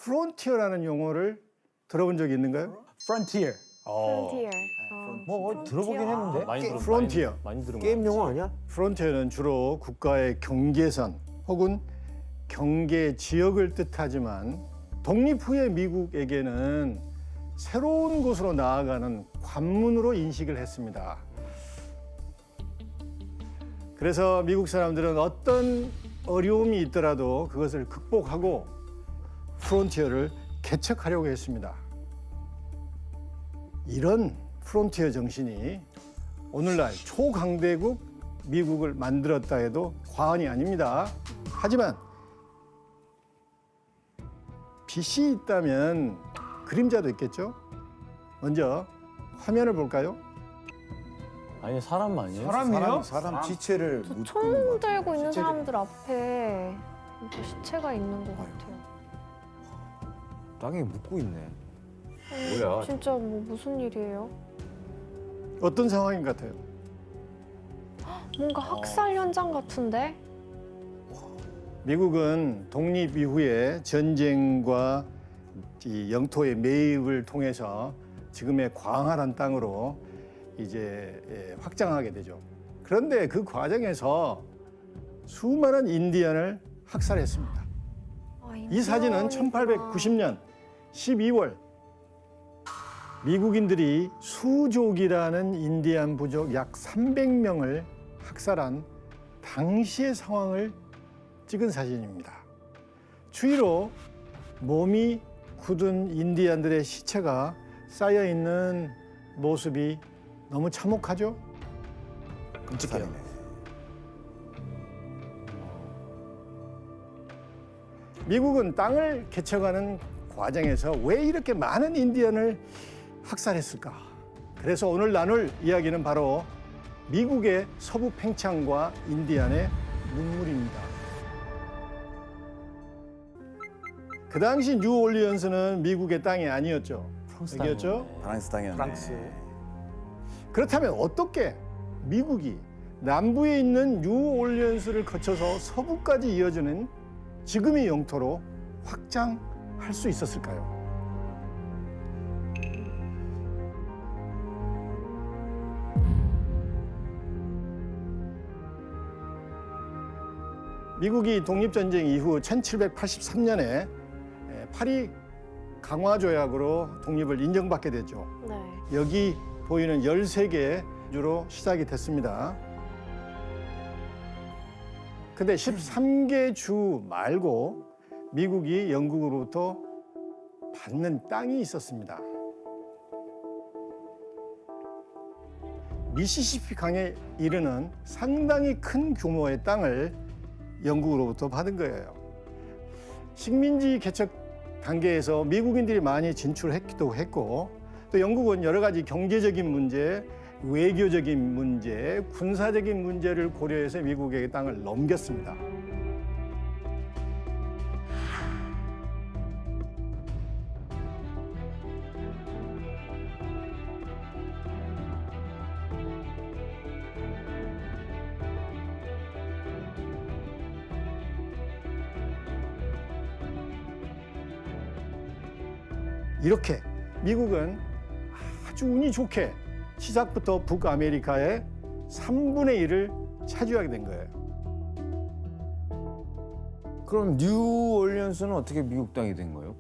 프론티어라는 용어를 들어본 적이 있는가요? Frontier. 프론티어. 뭐 들어보긴 했는데. 많이 들은 프론티어. 많이 들은 게임 용어 아니야? 프론티어는 주로 국가의 경계선 혹은 경계 지역을 뜻하지만 독립 후의 미국에게는 새로운 곳으로 나아가는 관문으로 인식을 했습니다. 그래서 미국 사람들은 어떤 어려움이 있더라도 그것을 극복하고 프론티어를 개척하려고 했습니다. 이런 프론티어 정신이 오늘날 초강대국 미국을 만들었다 해도 과언이 아닙니다. 하지만 빛이 있다면 그림자도 있겠죠? 먼저 화면을 볼까요? 아니 사람 아니에요? 사람이요? 사람 지체를 저 묻고 총 있는 것 들고 있는 시체를. 사람들 앞에 또 시체가 있는 것 같아요. 땅에 묻고 있네. 뭐야? 진짜 뭐 무슨 일이에요? 어떤 상황인 것 같아요? 뭔가 학살 현장 같은데? 미국은 독립 이후에 전쟁과 이 영토의 매입을 통해서 지금의 광활한 땅으로 이제 확장하게 되죠. 그런데 그 과정에서 수많은 인디언을 학살했습니다. 아, 이 사진은 인디언이구나. 1890년 12월 미국인들이 수족이라는 인디안 부족 약 300명을 학살한 당시의 상황을 찍은 사진입니다. 추위로 몸이 굳은 인디안들의 시체가 쌓여 있는 모습이 너무 참혹하죠? 끔찍해요. 미국은 땅을 개척하는 과정에서 왜 이렇게 많은 인디언을 학살했을까? 그래서 오늘 나눌 이야기는 바로 미국의 서부 팽창과 인디안의 눈물입니다. 그 당시 뉴올리언스는 미국의 땅이 아니었죠. 여기였죠? 프랑스 땅이었네. 프랑스. 그렇다면 어떻게 미국이 남부에 있는 뉴올리언스를 거쳐서 서부까지 이어지는 지금의 영토로 확장할 수 있었을까요? 미국이 독립전쟁 이후 1783년에 파리 강화조약으로 독립을 인정받게 되죠. 네. 여기 보이는 13개 주로 시작이 됐습니다. 근데 13개 주 말고 미국이 영국으로부터 받는 땅이 있었습니다. 미시시피 강에 이르는 상당히 큰 규모의 땅을 영국으로부터 받은 거예요. 식민지 개척 단계에서 미국인들이 많이 진출했기도 했고 또 영국은 여러 가지 경제적인 문제, 외교적인 문제, 군사적인 문제를 고려해서 미국에게 땅을 넘겼습니다. 이렇게 미국은 아주 운이 좋게 시작부터 북아메리카의 3분의 1을 차지하게 된 거예요. 그럼 뉴올리언스는 어떻게 미국 땅이 된 거예요?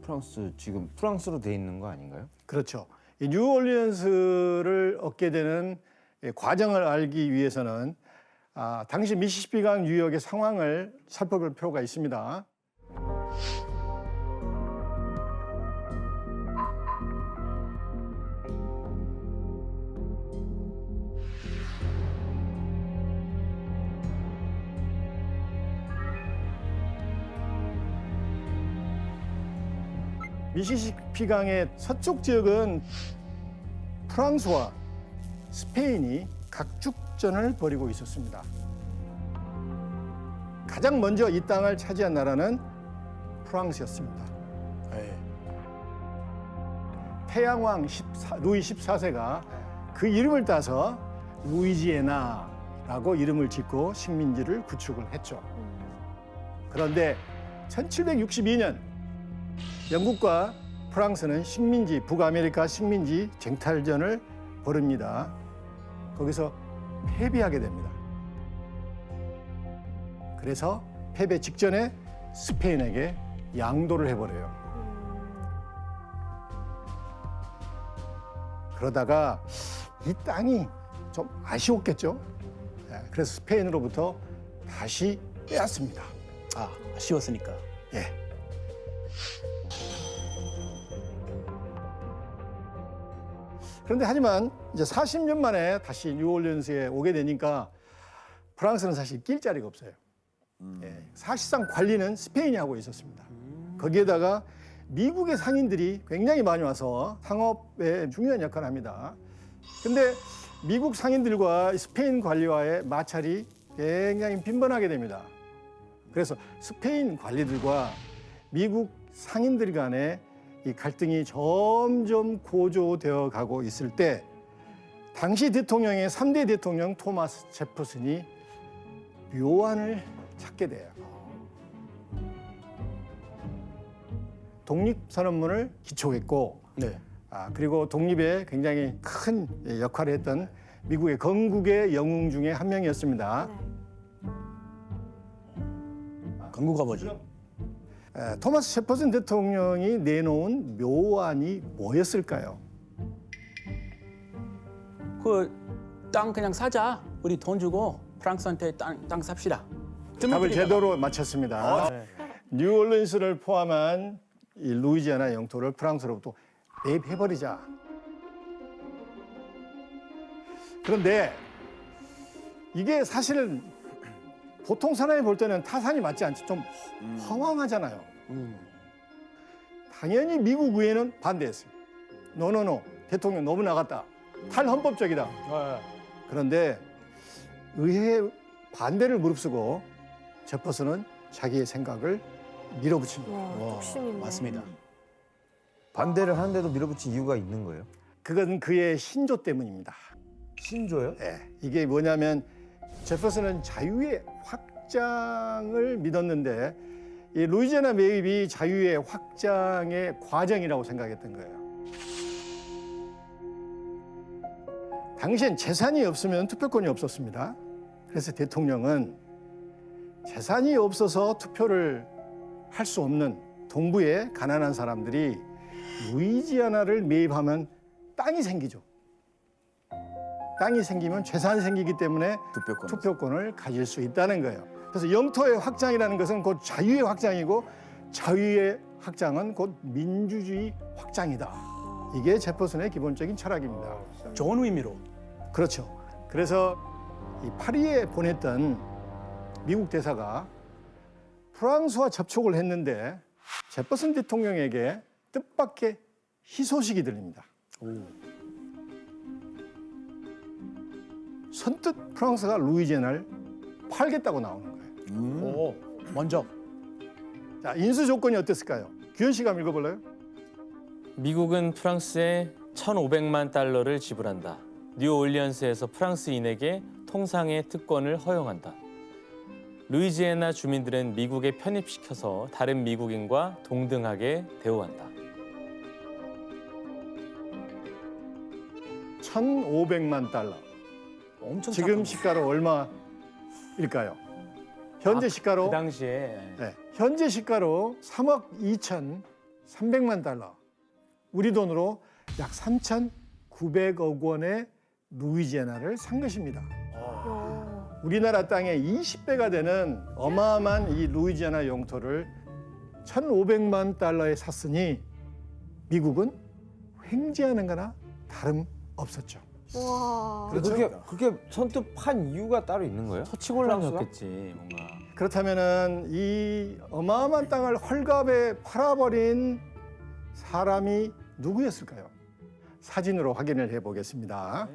지금 프랑스로 돼 있는 거 아닌가요? 그렇죠. 이 뉴올리언스를 얻게 되는 과정을 알기 위해서는 당시 미시시피강 유역의 상황을 살펴볼 필요가 있습니다. 미시시피강의 서쪽 지역은 프랑스와 스페인이 각축전을 벌이고 있었습니다. 가장 먼저 이 땅을 차지한 나라는 프랑스였습니다. 태양왕 루이 14세가 그 이름을 따서 루이지애나라고 이름을 짓고 식민지를 구축을 했죠. 그런데 1762년 영국과 프랑스는 식민지, 북아메리카 식민지 쟁탈전을 벌입니다. 거기서 패배하게 됩니다. 그래서 패배 직전에 스페인에게 양도를 해버려요. 그러다가 이 땅이 좀 아쉬웠겠죠. 그래서 스페인으로부터 다시 빼앗습니다. 아, 아쉬웠으니까. 예. 그런데 하지만 이제 40년 만에 다시 뉴올리언스에 오게 되니까 프랑스는 사실 낄 자리가 없어요. 예, 사실상 관리는 스페인이 하고 있었습니다. 거기에다가 미국의 상인들이 굉장히 많이 와서 상업에 중요한 역할을 합니다. 근데 미국 상인들과 스페인 관리와의 마찰이 굉장히 빈번하게 됩니다. 그래서 스페인 관리들과 미국 상인들 간의 이 갈등이 점점 고조되어 가고 있을 때 당시 대통령의 3대 대통령 토마스 제퍼슨이 묘안을 찾게 돼요. 독립선언문을 기초했고 네. 그리고 독립에 굉장히 큰 역할을 했던 미국의 건국의 영웅 중에 한 명이었습니다. 건국 아버지. 토마스 제퍼슨 대통령이 내놓은 묘안이 뭐였을까요? 그 땅 그냥 사자. 우리 돈 주고 프랑스한테 땅 삽시다. 답을 제대로 맞췄습니다. 뉴올리언스를 포함한 이 루이지아나 영토를 프랑스로부터 매입해버리자. 그런데 이게 사실은 보통 사람이 볼 때는 타산이 맞지 않죠. 좀 허황하잖아요. 당연히 미국 의회는 반대했어요. 노노노, 대통령 너무 나갔다. 탈헌법적이다. 그런데 의회 반대를 무릅쓰고 제퍼슨은 자기의 생각을 밀어붙입니다. 와, 독심이네. 맞습니다. 반대를 하는데도 밀어붙인 이유가 있는 거예요? 그건 그의 신조 때문입니다. 신조요? 이게 뭐냐면 제퍼슨은 자유의 확장을 믿었는데 이 루이지애나 매입이 자유의 확장의 과정이라고 생각했던 거예요. 당시엔 재산이 없으면 투표권이 없었습니다. 그래서 대통령은 재산이 없어서 투표를 할 수 없는 동부의 가난한 사람들이 루이지애나를 매입하면 땅이 생기죠. 땅이 생기면 재산이 생기기 때문에 투표권을 가질 수 있다는 거예요. 그래서 영토의 확장이라는 것은 곧 자유의 확장이고 자유의 확장은 곧 민주주의 확장이다. 이게 제퍼슨의 기본적인 철학입니다. 좋은 의미로. 그렇죠. 그래서 이 파리에 보냈던 미국 대사가 프랑스와 접촉을 했는데 제퍼슨 대통령에게 뜻밖의 희소식이 들립니다. 선뜻 프랑스가 루이지애나를 팔겠다고 나오는 거예요. 오, 먼저. 자, 인수 조건이 어땠을까요? 규현 씨가 한번 읽어볼래요? 미국은 프랑스에 1,500만 달러를 지불한다. 뉴올리언스에서 프랑스인에게 통상의 특권을 허용한다. 루이지애나 주민들은 미국에 편입시켜서 다른 미국인과 동등하게 대우한다. 1,500만 달러. 엄청 지금 착한 시가로 얼마일까요? 현재 시가로 그 당시에 현재 시가로 3억 2,300만 달러. 우리 돈으로 약 3,900억 원의 루이지애나를 산 것입니다. 우리나라 땅의 20배가 되는 어마어마한 이 루이지애나 영토를 1,500만 달러에 샀으니 미국은 횡재하는 거나 다름없었죠. 와. 그렇죠? 그렇게 선뜻 판 이유가 따로 있는 거예요? 터치곤란이었겠지 뭔가. 그렇다면은 이 어마어마한 땅을 헐값에 팔아버린 사람이 누구였을까요? 사진으로 확인을 해보겠습니다.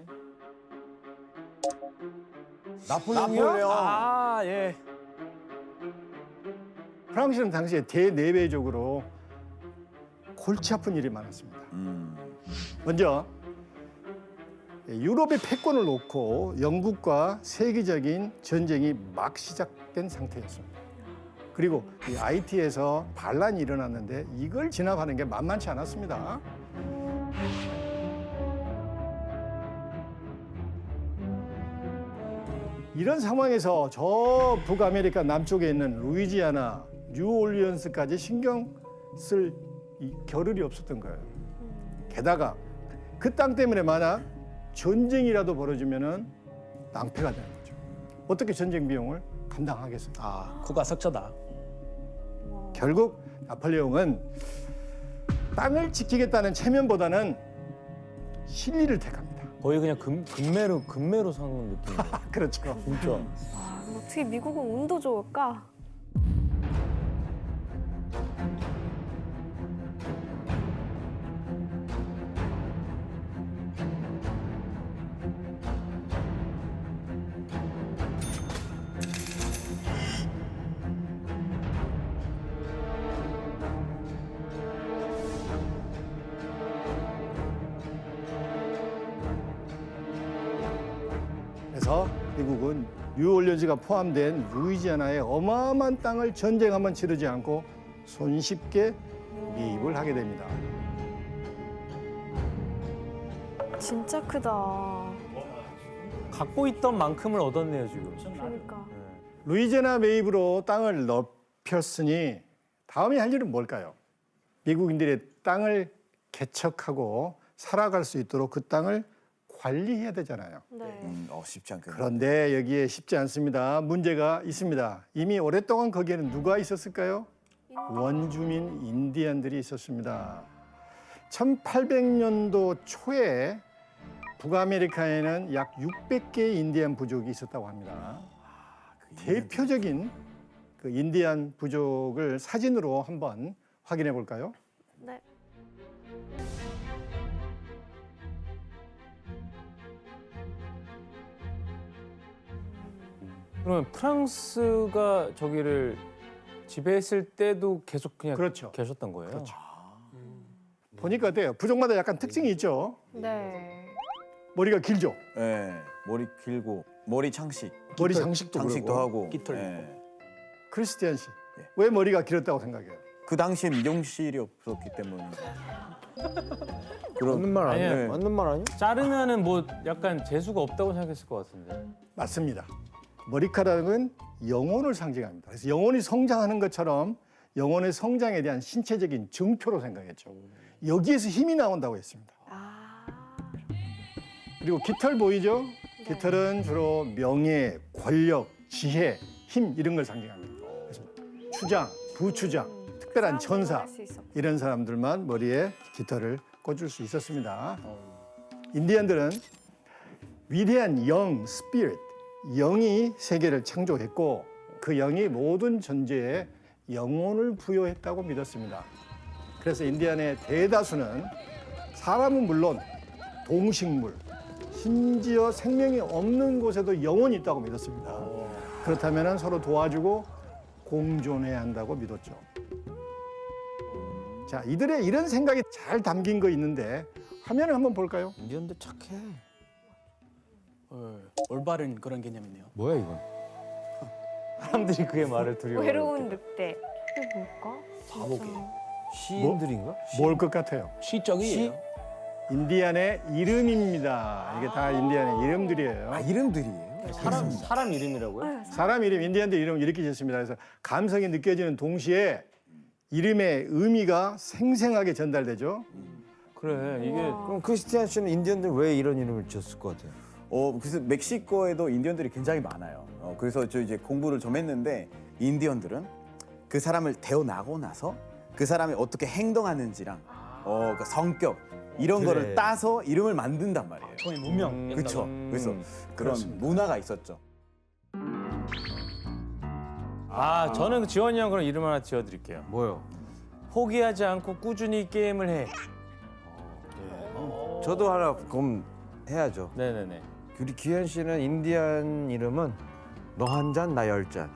나폴레옹. 아, 예. 프랑스는 당시에 대내외적으로 골치 아픈 일이 많았습니다. 먼저 유럽의 패권을 놓고 영국과 세계적인 전쟁이 막 시작된 상태였습니다. 그리고 이 IT에서 반란이 일어났는데 이걸 진압하는 게 만만치 않았습니다. 이런 상황에서 저 북아메리카 남쪽에 있는 루이지아나, 뉴올리언스까지 신경 쓸 이 겨를이 없었던 거예요. 게다가 그 땅 때문에 만약 전쟁이라도 벌어지면은 낭패가 되는 거죠. 어떻게 전쟁 비용을 감당하겠습니까? 아, 국가 석자다. 결국 나폴레옹은 땅을 지키겠다는 체면보다는 실리를 택합니다. 거의 그냥 금매로 사는 느낌이에요. 그렇죠. 진짜. 아, 어떻게 미국은 운도 좋을까? 그래서 미국은 뉴올리언스가 포함된 루이지아나의 어마어마한 땅을 전쟁 한번 치르지 않고 손쉽게 매입을 하게 됩니다. 진짜 크다. 갖고 있던 만큼을 얻었네요 지금. 그러니까. 루이지아나 매입으로 땅을 넓혔으니 다음에 할 일은 뭘까요? 미국인들의 땅을 개척하고 살아갈 수 있도록 그 땅을 관리해야 되잖아요. 네. 쉽지 않겠네. 그런데 여기에 쉽지 않습니다. 문제가 있습니다. 이미 오랫동안 거기에는 누가 있었을까요? 원주민 인디안들이 있었습니다. 1800년도 초에 북아메리카에는 약 600개의 인디안 부족이 있었다고 합니다. 대표적인 그 인디안 부족을 사진으로 한번 확인해 볼까요? 네. 그러면 프랑스가 저기를 지배했을 때도 계속 그냥 그렇죠. 계셨던 거예요? 그렇죠. 보니까 어때요? 부족마다 약간 특징이 있죠. 네. 머리가 길죠. 예, 머리 길고 머리 장식, 머리 장식도 장식도 그러고. 하고. 깃털 예. 크리스티안 씨, 네. 왜 머리가 길었다고 생각해요? 그 당시에 미용실이 없었기 때문에. 맞는 말 아니야? 아니에요. 맞는 말 아니야? 자르면은 뭐 약간 재수가 없다고 생각했을 것 같은데. 맞습니다. 머리카락은 영혼을 상징합니다. 그래서 영혼이 성장하는 것처럼 영혼의 성장에 대한 신체적인 증표로 생각했죠. 여기에서 힘이 나온다고 했습니다. 아. 그리고 깃털 보이죠? 네. 깃털은 주로 명예, 권력, 지혜, 힘 이런 걸 상징합니다. 그래서 추장, 부추장, 특별한 천사 할수 있었고. 이런 사람들만 머리에 깃털을 꽂을 수 있었습니다. 인디언들은 위대한 영, 스피릿, 영이 세계를 창조했고 그 영이 모든 존재에 영혼을 부여했다고 믿었습니다. 그래서 인디언의 대다수는 사람은 물론 동식물, 심지어 생명이 없는 곳에도 영혼이 있다고 믿었습니다. 그렇다면 서로 도와주고 공존해야 한다고 믿었죠. 자, 이들의 이런 생각이 잘 담긴 거 있는데 화면을 한번 볼까요? 인디언들 착해. 올바른 그런 개념이네요. 뭐야 이건? 사람들이 그의 말을 두려워. 외로운 늑대. 이게 뭘까? 바보게. 시인들인가? 뭘 것 같아요? 시적이에요. 인디안의 이름입니다. 이게 다 인디안의 이름들이에요. 아, 이름들이에요. 사람 이름이라고요? 사람 이름, 인디안들 이름 이렇게 짓습니다. 그래서 감성이 느껴지는 동시에 이름의 의미가 생생하게 전달되죠. 그래 이게 그럼 크리스티안 씨는 인디언들 왜 이런 이름을 지었을 것 같아요? 그래서 멕시코에도 인디언들이 굉장히 많아요. 그래서 저 이제 공부를 좀 했는데 인디언들은 그 사람을 태어나고 나서 그 사람이 어떻게 행동하는지랑 그 성격 이런 그래. 거를 따서 이름을 만든단 말이에요. 총의 문명. 그렇죠. 그래서 그런 그렇습니다. 문화가 있었죠. 저는 지원이 형 그럼 이름 하나 지어드릴게요. 뭐요? 포기하지 않고 꾸준히 게임을 해. 저도 하나 그럼 해야죠. 네네네. 우리 규현 씨는 인디안 이름은 너 한 잔 나 열 잔.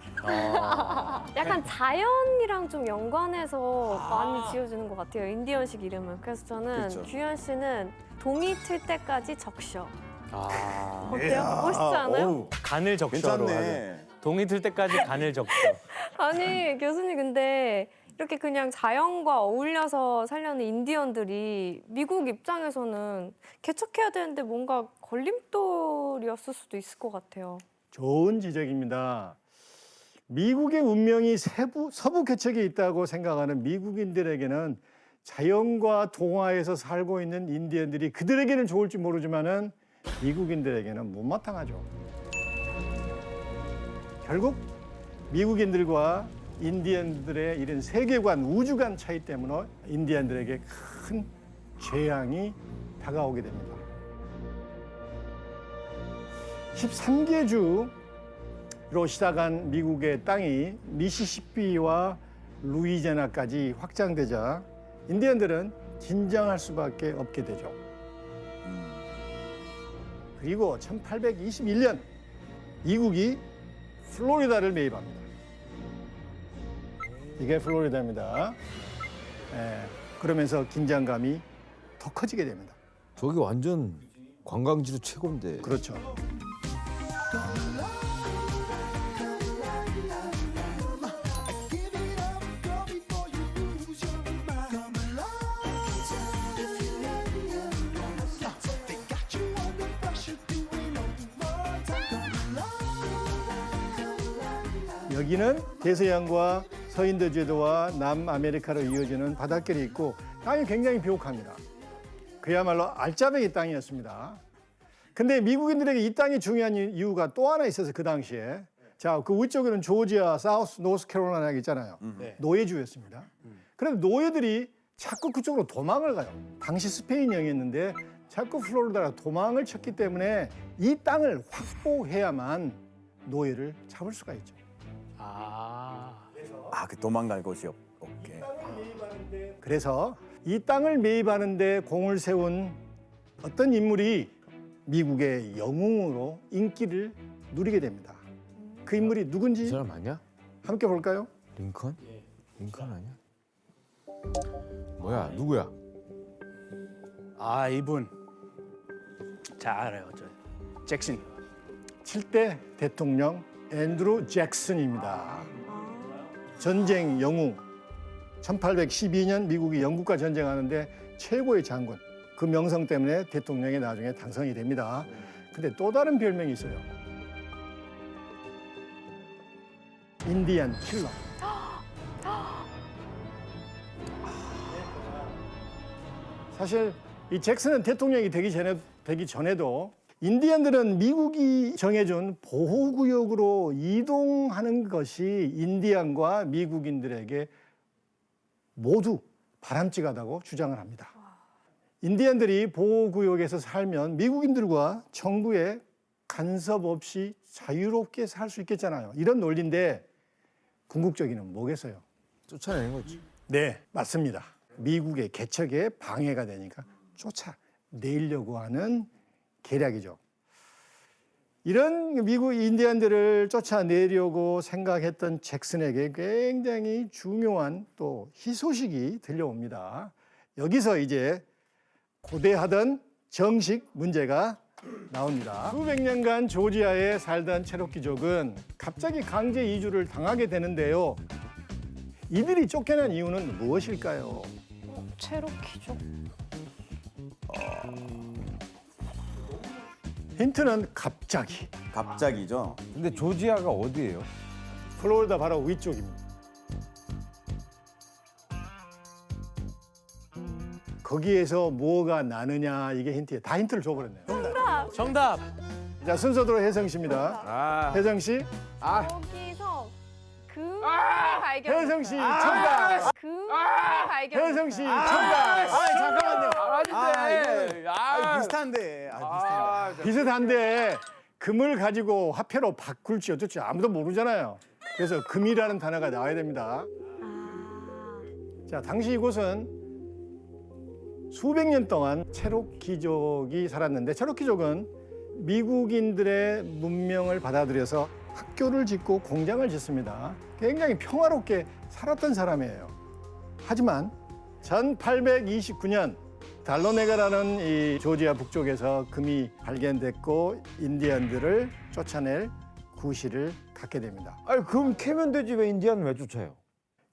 약간 자연이랑 좀 연관해서 많이 지어주는 것 같아요. 인디언식 이름은. 그래서 저는 그렇죠. 규현 씨는 동이 틀 때까지 적셔. 아 어때요? 멋있지 않아요? 어우, 간을 적셔로 하는. 괜찮네. 동이 들 때까지 간을 적죠. 아니 교수님 근데 이렇게 그냥 자연과 어울려서 살려는 인디언들이 미국 입장에서는 개척해야 되는데 뭔가 걸림돌이었을 수도 있을 것 같아요. 좋은 지적입니다. 미국의 운명이 서부 개척에 있다고 생각하는 미국인들에게는 자연과 동화에서 살고 있는 인디언들이 그들에게는 좋을지 모르지만은 미국인들에게는 못마땅하죠. 결국 미국인들과 인디언들의 이런 세계관, 우주관 차이 때문에 인디언들에게 큰 재앙이 다가오게 됩니다. 13개 주로 시작한 미국의 땅이 미시시피와 루이지애나까지 확장되자 인디언들은 긴장할 수밖에 없게 되죠. 그리고 1821년 미국이 플로리다를 매입합니다. 이게 플로리다입니다. 그러면서 긴장감이 더 커지게 됩니다. 저기 완전 관광지로 최고인데. 그렇죠. 여기는 대서양과 서인도제도와 남아메리카로 이어지는 바닷길이 있고 땅이 굉장히 비옥합니다. 그야말로 알짜배기 땅이었습니다. 근데 미국인들에게 이 땅이 중요한 이유가 또 하나 있어서 그 당시에 자, 그 위쪽에는 조지아, 사우스, 노스캐롤라이나가 있잖아요. 노예주였습니다. 그런데 노예들이 자꾸 그쪽으로 도망을 가요. 당시 스페인령이었는데 자꾸 플로리다로 도망을 쳤기 때문에 이 땅을 확보해야만 노예를 잡을 수가 있죠. 그 도망갈 곳이 없게. 그래서 이 땅을 매입하는데 공을 세운 어떤 인물이 미국의 영웅으로 인기를 누리게 됩니다. 그 인물이 이 누군지 사람 아니야? 함께 볼까요? 링컨? 링컨 아니야? 뭐야? 누구야? 아 이분 잘 알아요. 저 잭슨. 7대 대통령 앤드루 잭슨입니다. 전쟁 영웅. 1812년 미국이 영국과 전쟁하는데 최고의 장군. 그 명성 때문에 대통령에 나중에 당선이 됩니다. 근데 또 다른 별명이 있어요. 인디안 킬러. 사실 이 잭슨은 대통령이 되기 전에도 인디언들은 미국이 정해준 보호구역으로 이동하는 것이 인디언과 미국인들에게 모두 바람직하다고 주장을 합니다. 인디언들이 보호구역에서 살면 미국인들과 정부의 간섭 없이 자유롭게 살 수 있겠잖아요. 이런 논리인데 궁극적이는 뭐겠어요? 쫓아내는 거지. 네, 맞습니다. 미국의 개척에 방해가 되니까 쫓아내려고 하는 계략이죠. 이런 미국 인디언들을 쫓아내려고 생각했던 잭슨에게 굉장히 중요한 또 희소식이 들려옵니다. 여기서 이제 고대하던 정식 문제가 나옵니다. 수백 년간 조지아에 살던 체로키족은 갑자기 강제 이주를 당하게 되는데요. 이들이 쫓겨난 이유는 무엇일까요? 체로키족. 힌트는 갑자기. 갑자기죠. 근데 조지아가 어디예요? 플로리다 바로 위쪽입니다. 거기에서 뭐가 나느냐 이게 힌트예요. 다 힌트를 줘버렸네요. 정답. 자, 순서대로 혜성 씨입니다. 아, 혜성 씨, 거기서 금을 발견. 혜성 씨 정답. 금을 발견. 혜성 씨 정답. 잠깐만요. 아닌데. 비슷한데. 비슷한데. 비슷한데 금을 가지고 화폐로 바꿀지 어쩔지 아무도 모르잖아요. 그래서 금이라는 단어가 나와야 됩니다. 자, 당시 이곳은 수백 년 동안 체로키족이 살았는데 체로키족은 미국인들의 문명을 받아들여서 학교를 짓고 공장을 짓습니다. 굉장히 평화롭게 살았던 사람이에요. 하지만 1829년 달로네가라는 이 조지아 북쪽에서 금이 발견됐고 인디언들을 쫓아낼 구실을 갖게 됩니다. 아니 그럼 캐면 되지 왜 인디안 왜 쫓아요?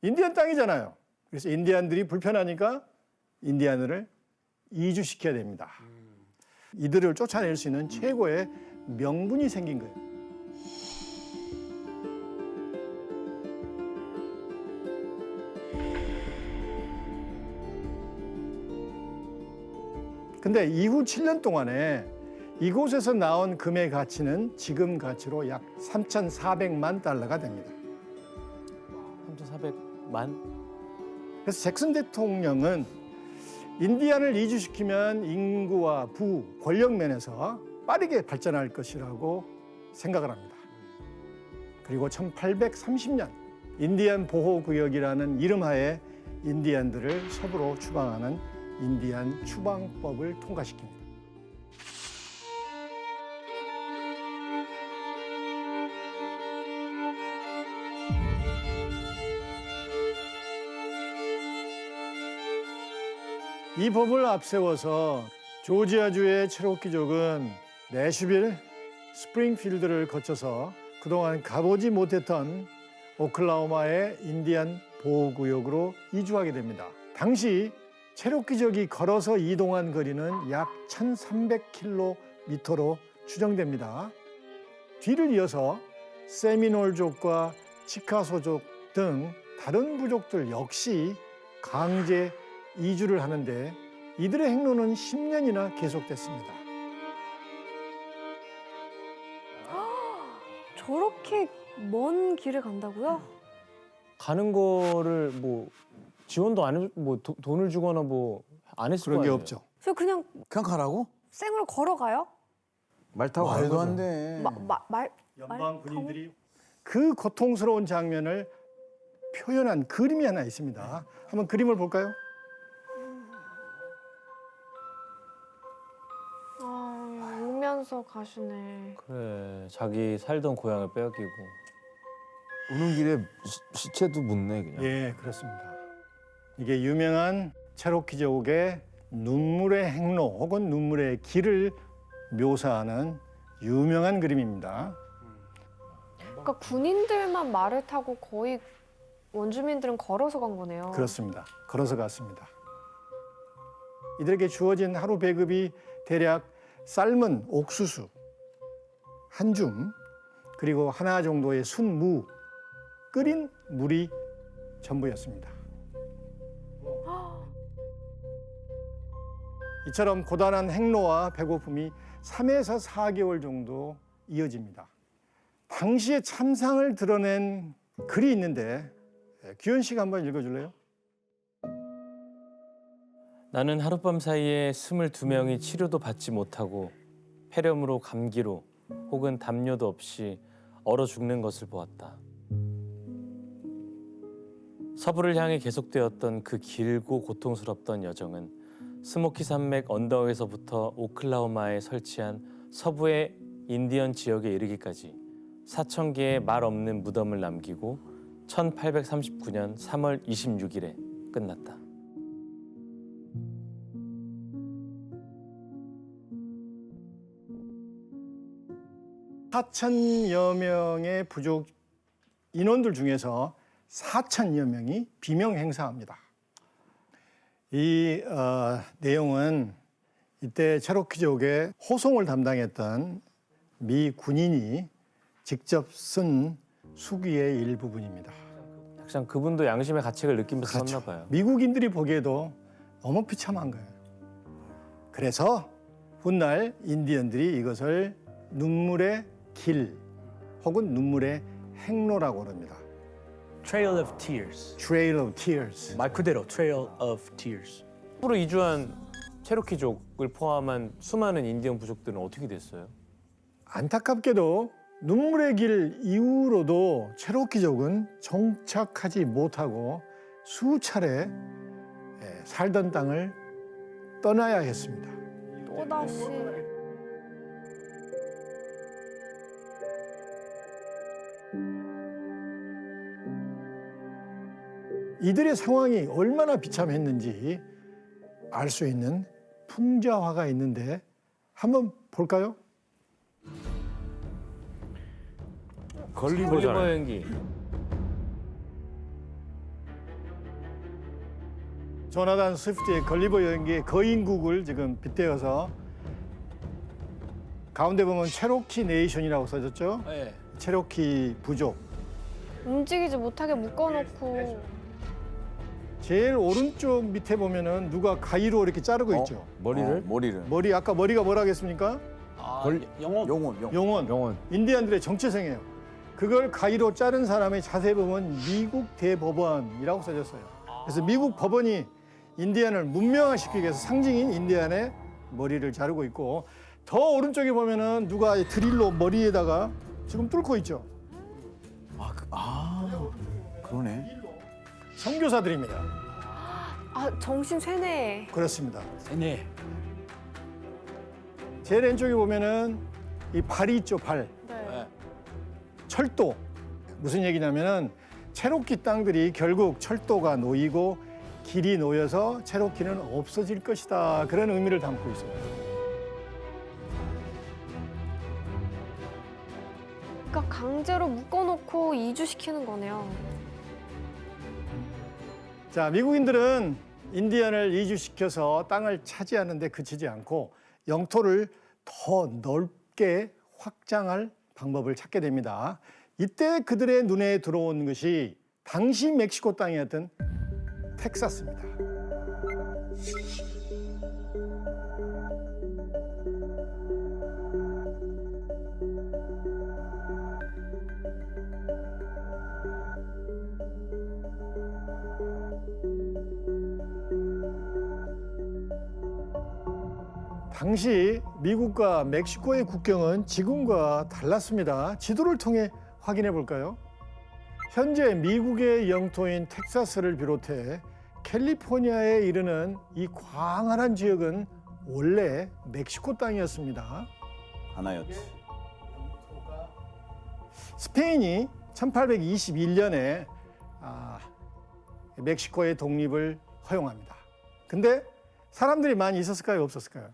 인디안 땅이잖아요. 그래서 인디안들이 불편하니까 인디안을 이주시켜야 됩니다. 이들을 쫓아낼 수 있는 최고의 명분이 생긴 거예요. 근데 이후 7년 동안에 이곳에서 나온 금의 가치는 지금 가치로 약 3,400만 달러가 됩니다. 3,400만? 그래서 잭슨 대통령은 인디안을 이주시키면 인구와 부, 권력 면에서 빠르게 발전할 것이라고 생각을 합니다. 그리고 1830년 인디안 보호구역이라는 이름하에 인디안들을 서부로 추방하는 인디안 추방법을 통과시킵니다. 이 법을 앞세워서 조지아주의 체로키족은 내슈빌, 스프링필드를 거쳐서 그동안 가보지 못했던 오클라호마의 인디안 보호구역으로 이주하게 됩니다. 당시 체로키족이 걸어서 이동한 거리는 약 1,300km로 추정됩니다. 뒤를 이어서 세미놀족과 치카소족 등 다른 부족들 역시 강제 이주를 하는데 이들의 행로는 10년이나 계속됐습니다. 저렇게 먼 길을 간다고요? 가는 거를 뭐 지원도 안 해, 뭐 돈을 주거나 뭐 안 했을 그런 거 게 아니에요? 없죠. 저 그냥 그냥 가라고? 생으로 걸어가요? 말 타고 가는 말도 안 거죠. 돼. 말 연방 군인들이 그 고통스러운 장면을 표현한 그림이 하나 있습니다. 한번 그림을 볼까요? 울면서 가시네. 그래, 자기 살던 고향을 빼앗기고. 오는 길에 시체도 묻네 그냥. 예, 그렇습니다. 이게 유명한 체로키족의 눈물의 행로 혹은 눈물의 길을 묘사하는 유명한 그림입니다. 그러니까 군인들만 말을 타고 거의 원주민들은 걸어서 간 거네요. 그렇습니다. 걸어서 갔습니다. 이들에게 주어진 하루 배급이 대략 삶은 옥수수 한 줌, 그리고 하나 정도의 순무, 끓인 물이 전부였습니다. 이처럼 고단한 행로와 배고픔이 3에서 4개월 정도 이어집니다. 당시의 참상을 드러낸 글이 있는데 규현 씨가 한번 읽어줄래요? 나는 하룻밤 사이에 22명이 치료도 받지 못하고 폐렴으로 감기로 혹은 담요도 없이 얼어 죽는 것을 보았다. 서부를 향해 계속되었던 그 길고 고통스럽던 여정은 스모키 산맥 언덕에서부터 오클라호마에 설치한 서부의 인디언 지역에 이르기까지 4,000개의 말 없는 무덤을 남기고 1839년 3월 26일에 끝났다. (4,000여) 명의 부족 인원들 중에서 4,000여 명이 비명 행사합니다. 이 내용은 이때 체로키족의 호송을 담당했던 미 군인이 직접 쓴 수기의 일부분입니다. 약간 그분도 양심의 가책을 느끼면서 썼나 봐요. 미국인들이 보기에도 너무 비참한 거예요. 그래서 훗날 인디언들이 이것을 눈물의 길 혹은 눈물의 행로라고 합니다. Trail of Tears. Trail of Tears. 말 그대로 Trail of Tears. 서부로 이주한 체로키족을 포함한 수많은 인디언 부족들은 어떻게 됐어요? 안타깝게도 눈물의 길 이후로도 체로키족은 정착하지 못하고 수차례 살던 땅을 떠나야 했습니다. 또다시. 이들의 상황이 얼마나 비참했는지 알 수 있는 풍자화가 있는데 한번 볼까요? 걸리버잖아요. 여행기. 조나단 스위프트의 걸리버 여행기의 거인국을 지금 빗대어서 가운데 보면 체로키 네이션이라고 써졌죠. 네. 체로키 부족. 움직이지 못하게 묶어놓고 제일 오른쪽 밑에 보면은 누가 가위로 이렇게 자르고 있죠. 머리를? 머리를. 머리 아까 머리가 뭐라 하겠습니까? 아, 걸- 영어. 용원. 용원. 영원. 인디안들의 정체성이에요. 그걸 가위로 자른 사람의 자세히 보면 미국 대법원이라고 써졌어요. 그래서 미국 법원이 인디안을 문명화시키기 위해서 상징인 인디안의 머리를 자르고 있고 더 오른쪽에 보면은 누가 드릴로 머리에다가 지금 뚫고 있죠. 그러네. 선교사들입니다. 아 정신 쇠뇌. 그렇습니다. 네. 제일 왼쪽에 보면은 이 발이 있죠, 발. 네. 철도. 무슨 얘기냐면은 체로키 땅들이 결국 철도가 놓이고 길이 놓여서 체로키는 없어질 것이다. 그런 의미를 담고 있어요. 그러니까 강제로 묶어놓고 이주시키는 거네요. 자, 미국인들은 인디안을 이주시켜서 땅을 차지하는 데 그치지 않고 영토를 더 넓게 확장할 방법을 찾게 됩니다. 이때 그들의 눈에 들어온 것이 당시 멕시코 땅이었던 텍사스입니다. 당시 미국과 멕시코의 국경은 지금과 달랐습니다. 지도를 통해 확인해 볼까요? 현재 미국의 영토인 텍사스를 비롯해 캘리포니아에 이르는 이 광활한 지역은 원래 멕시코 땅이었습니다. 하나였지. 스페인이 1821년에 멕시코의 독립을 허용합니다. 근데 사람들이 많이 있었을까요? 없었을까요?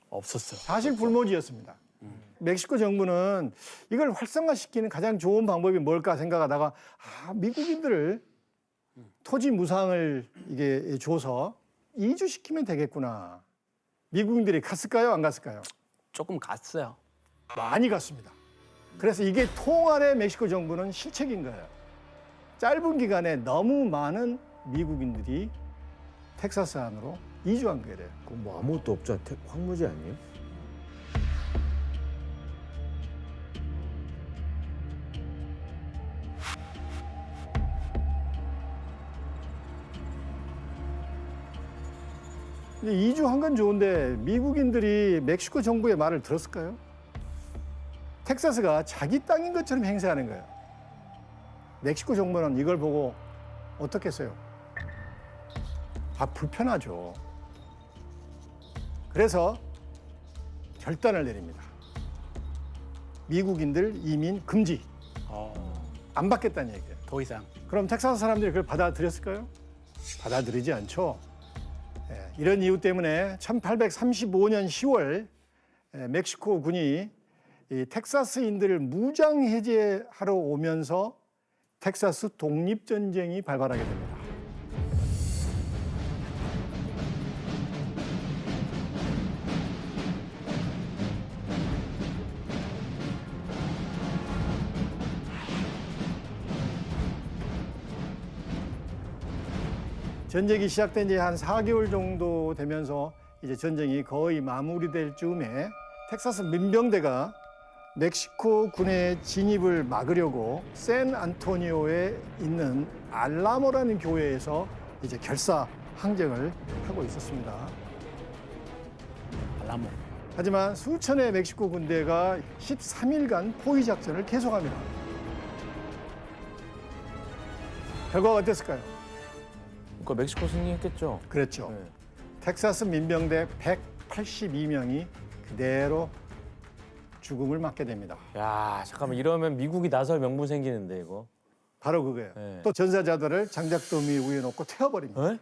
없었어요. 사실 불모지였습니다. 멕시코 정부는 이걸 활성화시키는 가장 좋은 방법이 뭘까 생각하다가 미국인들을 토지 무상을 이게 줘서 이주시키면 되겠구나. 미국인들이 갔을까요? 안 갔을까요? 조금 갔어요. 많이 갔습니다. 그래서 이게 통할의 멕시코 정부는 실책인 거예요. 짧은 기간에 너무 많은 미국인들이 텍사스 안으로 이주한 거예요. 그건 뭐 아무것도 없잖아. 황무지 아니에요? 근데 이주한 건 좋은데 미국인들이 멕시코 정부의 말을 들었을까요? 텍사스가 자기 땅인 것처럼 행세하는 거예요. 멕시코 정부는 이걸 보고 어떻겠어요? 불편하죠. 그래서 결단을 내립니다. 미국인들 이민 금지. 안 받겠다는 얘기예요. 더 이상. 그럼 텍사스 사람들이 그걸 받아들였을까요? 받아들이지 않죠. 이런 이유 때문에 1835년 10월 멕시코 군이 이 텍사스인들을 무장 해제하러 오면서 텍사스 독립전쟁이 발발하게 됩니다. 전쟁이 시작된 지 한 4개월 정도 되면서 이제 전쟁이 거의 마무리될 즈음에 텍사스 민병대가 멕시코 군의 진입을 막으려고 샌안토니오에 있는 알라모라는 교회에서 이제 결사 항쟁을 하고 있었습니다. 알라모. 하지만 수천의 멕시코 군대가 13일간 포위 작전을 계속합니다. 결과가 어땠을까요? 그러니까 멕시코 승리했겠죠. 그렇죠. 네. 텍사스 민병대 182명이 그대로 죽음을 맞게 됩니다. 야 잠깐만 이러면 미국이 나설 명분 생기는데 이거. 바로 그거예요. 네. 또 전사자들을 장작더미 위에 놓고 태워버립니다. 에?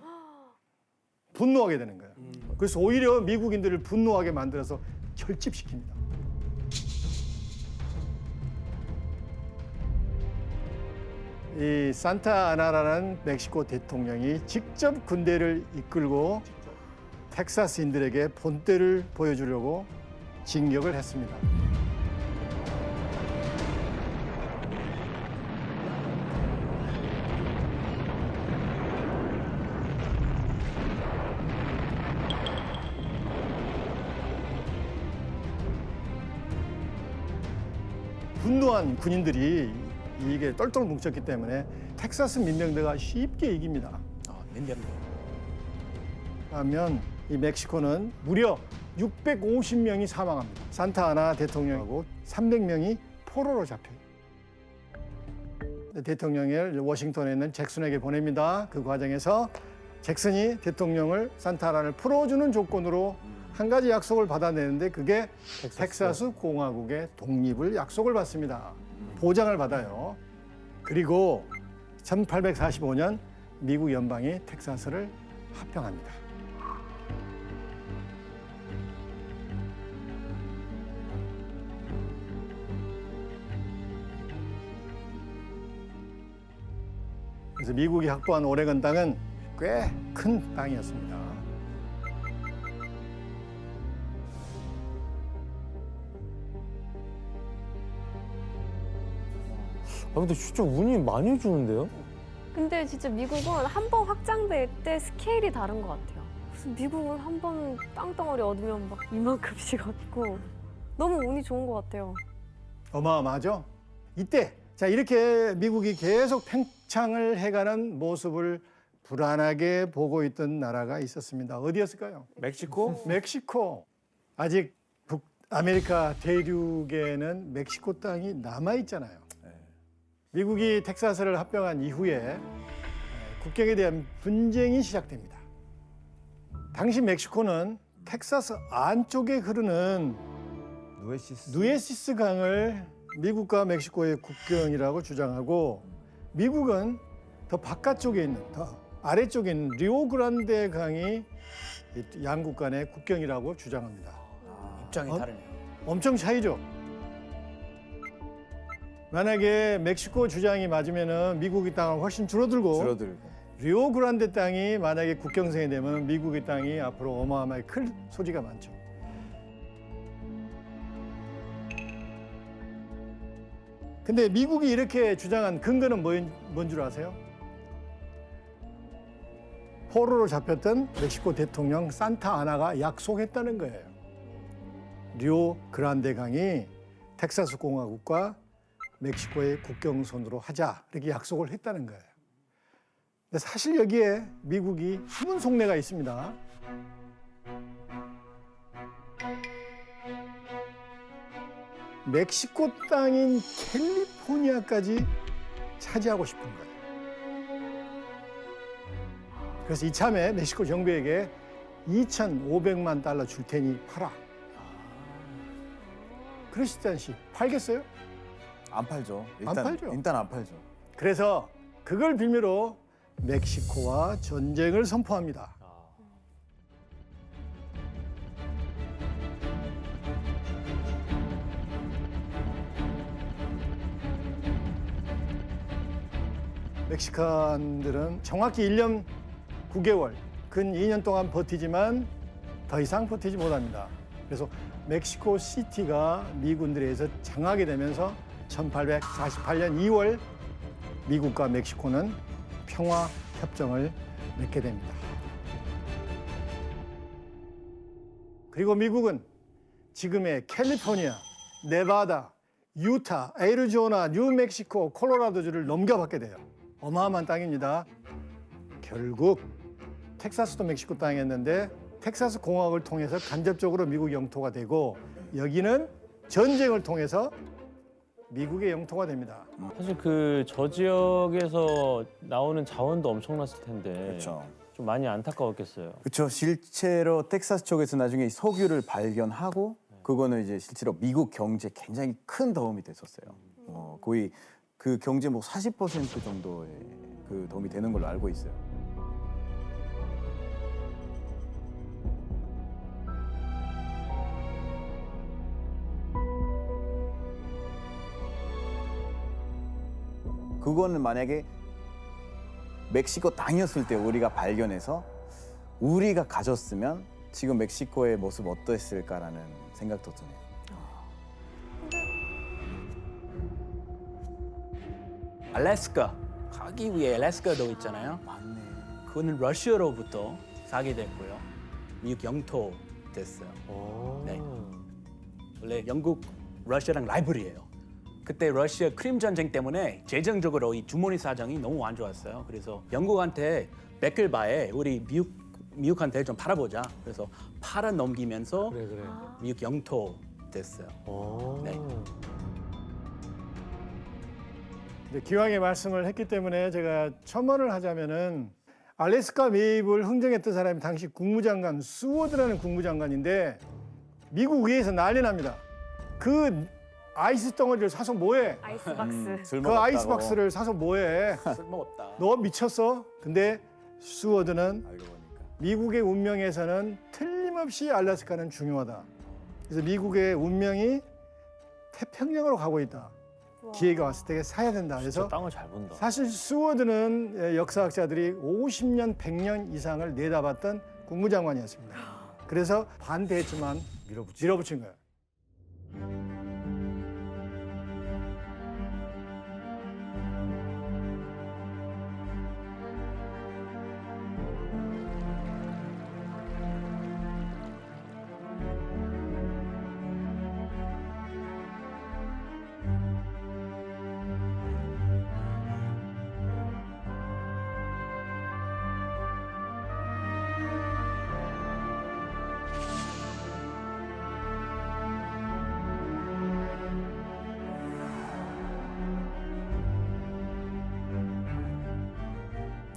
분노하게 되는 거예요. 그래서 오히려 미국인들을 분노하게 만들어서 결집시킵니다. 이 산타아나라는 멕시코 대통령이 직접 군대를 이끌고 텍사스인들에게 본때를 보여주려고 진격을 했습니다. 분노한 군인들이 이게 똘똘 뭉쳤기 때문에 텍사스 민병대가 쉽게 이깁니다. 민병대. 하면 이 멕시코는 무려 650명이 사망합니다. 산타아나 대통령하고 300명이 포로로 잡혀요. 대통령을 워싱턴에 있는 잭슨에게 보냅니다. 그 과정에서 잭슨이 대통령을 산타아나를 풀어주는 조건으로 한 가지 약속을 받아내는데 그게 텍사스 공화국의 독립을 약속을 받습니다. 보장을 받아요. 그리고 1845년 미국 연방이 텍사스를 합병합니다. 그래서 미국이 확보한 오레건 땅은 꽤 큰 땅이었습니다. 근데 진짜 운이 많이 주는데요? 근데 진짜 미국은 한 번 확장될 때 스케일이 다른 것 같아요. 무슨 미국은 한 번 땅덩어리 얻으면 막 이만큼씩 얻고 너무 운이 좋은 것 같아요. 어마어마하죠? 이때 자 이렇게 미국이 계속 팽창을 해가는 모습을 불안하게 보고 있던 나라가 있었습니다. 어디였을까요? 멕시코? 멕시코. 아직 북아메리카 대륙에는 멕시코 땅이 남아있잖아요. 미국이 텍사스를 합병한 이후에 국경에 대한 분쟁이 시작됩니다. 당시 멕시코는 텍사스 안쪽에 흐르는 누에시스 강을 미국과 멕시코의 국경이라고 주장하고 미국은 더 바깥쪽에 있는, 더 아래쪽에 있는 리오그란데 강이 양국 간의 국경이라고 주장합니다. 입장이 다르네요. 엄청 차이죠. 만약에 멕시코 주장이 맞으면은 미국의 땅은 훨씬 줄어들고 리오그란데 땅이 만약에 국경선이 되면 미국의 땅이 앞으로 어마어마하게 클 소지가 많죠. 근데 미국이 이렇게 주장한 근거는 뭔 줄 아세요? 포로로 잡혔던 멕시코 대통령 산타아나가 약속했다는 거예요. 리오그란데 강이 텍사스 공화국과 멕시코의 국경선으로 하자 이렇게 약속을 했다는 거예요. 근데 사실 여기에 미국이 숨은 속내가 있습니다. 멕시코 땅인 캘리포니아까지 차지하고 싶은 거예요. 그래서 이참에 멕시코 정부에게 2,500만 달러 줄 테니 팔아. 그러시다시 팔겠어요? 안 팔죠. 안 팔죠. 일단 안 팔죠. 그래서 그걸 빌미로 멕시코와 전쟁을 선포합니다. 멕시칸들은 정확히 1년 9개월, 근 2년 동안 버티지만 더 이상 버티지 못합니다. 그래서 멕시코 시티가 미군들에 의해서 장악이 되면서 1848년 2월 미국과 멕시코는 평화 협정을 맺게 됩니다. 그리고 미국은 지금의 캘리포니아, 네바다, 유타, 애리조나, 뉴멕시코, 콜로라도주를 넘겨받게 돼요. 어마어마한 땅입니다. 결국 텍사스도 멕시코 땅이었는데 텍사스 공화국을 통해서 간접적으로 미국 영토가 되고 여기는 전쟁을 통해서 미국의 영토가 됩니다. 사실 그 저 지역에서 나오는 자원도 엄청났을 텐데 그렇죠. 좀 많이 안타까웠겠어요. 그렇죠. 실제로 텍사스 쪽에서 나중에 석유를 발견하고 그거는 이제 실제로 미국 경제에 굉장히 큰 도움이 됐었어요. 거의 그 경제 뭐 40% 정도의 그 도움이 되는 걸로 알고 있어요. 그거는 만약에 멕시코 땅이었을 때 우리가 발견해서 우리가 가졌으면 지금 멕시코의 모습 어땠을까라는 생각도 드네요. 알래스카 가기 위해 알래스카도 있잖아요. 맞네. 그거는 러시아로부터 사게 됐고요. 미국 영토 됐어요. 네. 원래 영국 러시아랑 라이벌이에요. 그때 러시아 크림 전쟁 때문에 재정적으로 이 주머니 사정이 너무 안 좋았어요. 그래서 영국한테 뺏길 바에 우리 미국한테 좀 팔아보자. 그래서 팔아 넘기면서 미국 영토 됐어요. 네. 근데 기왕에 말씀을 했기 때문에 제가 첨언을 하자면은 알래스카 매입을 흥정했던 사람이 당시 국무장관 수워드라는 국무장관인데 미국 위에서 난리 납니다. 그 아이스 덩어리를 사서 뭐해? 아이스박스. 그 아이스박스를 사서 뭐해? 쓸모없다. 너 미쳤어? 근데 수워드는 알고 보니까. 미국의 운명에서는 틀림없이 알래스카는 중요하다. 그래서 미국의 운명이 태평양으로 가고 있다. 기회가 왔을 때 사야 된다. 그래서 땅을 잘 본다. 사실 수워드는 역사학자들이 50년, 100년 이상을 내다봤던 국무장관이었습니다. 그래서 반대했지만 밀어붙인 거예요.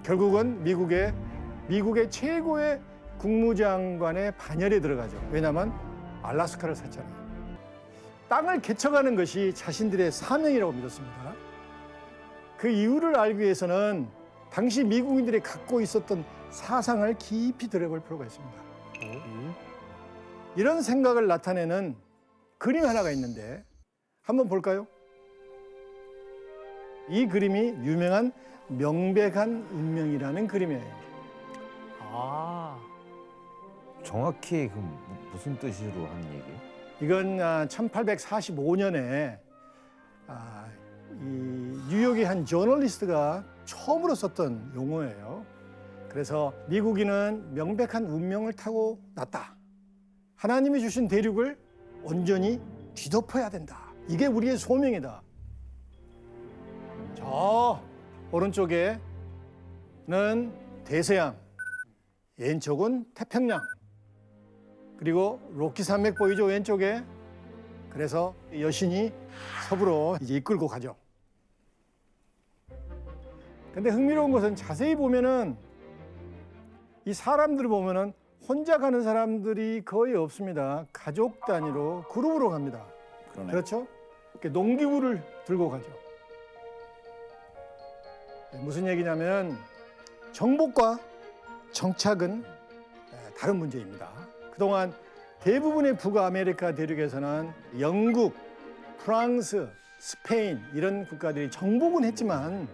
결국은 미국의 최고의 국무장관의 반열에 들어가죠. 왜냐하면 알래스카를 샀잖아요. 땅을 개척하는 것이 자신들의 사명이라고 믿었습니다. 그 이유를 알기 위해서는 당시 미국인들이 갖고 있었던 사상을 깊이 들여볼 필요가 있습니다. 이런 생각을 나타내는 그림 하나가 있는데 한번 볼까요? 이 그림이 유명한 명백한 운명이라는 그림이에요. 아, 정확히 그 무슨 뜻으로 한 얘기? 이건 1845년에 이 뉴욕의 한 저널리스트가 처음으로 썼던 용어예요. 그래서 미국인은 명백한 운명을 타고 났다. 하나님이 주신 대륙을 온전히 뒤덮어야 된다. 이게 우리의 소명이다. 저 오른쪽에는 대서양, 왼쪽은 태평양, 그리고 로키 산맥 보이죠, 왼쪽에. 그래서 여신이 서부로 이제 이끌고 가죠. 근데 흥미로운 것은 자세히 보면은 이 사람들을 보면은 혼자 가는 사람들이 거의 없습니다. 가족 단위로 그룹으로 갑니다. 그러네. 그렇죠? 이렇게 농기구를 들고 가죠. 무슨 얘기냐면 정복과 정착은 다른 문제입니다. 그동안 대부분의 북아메리카 대륙에서는 영국, 프랑스, 스페인 이런 국가들이 정복은 했지만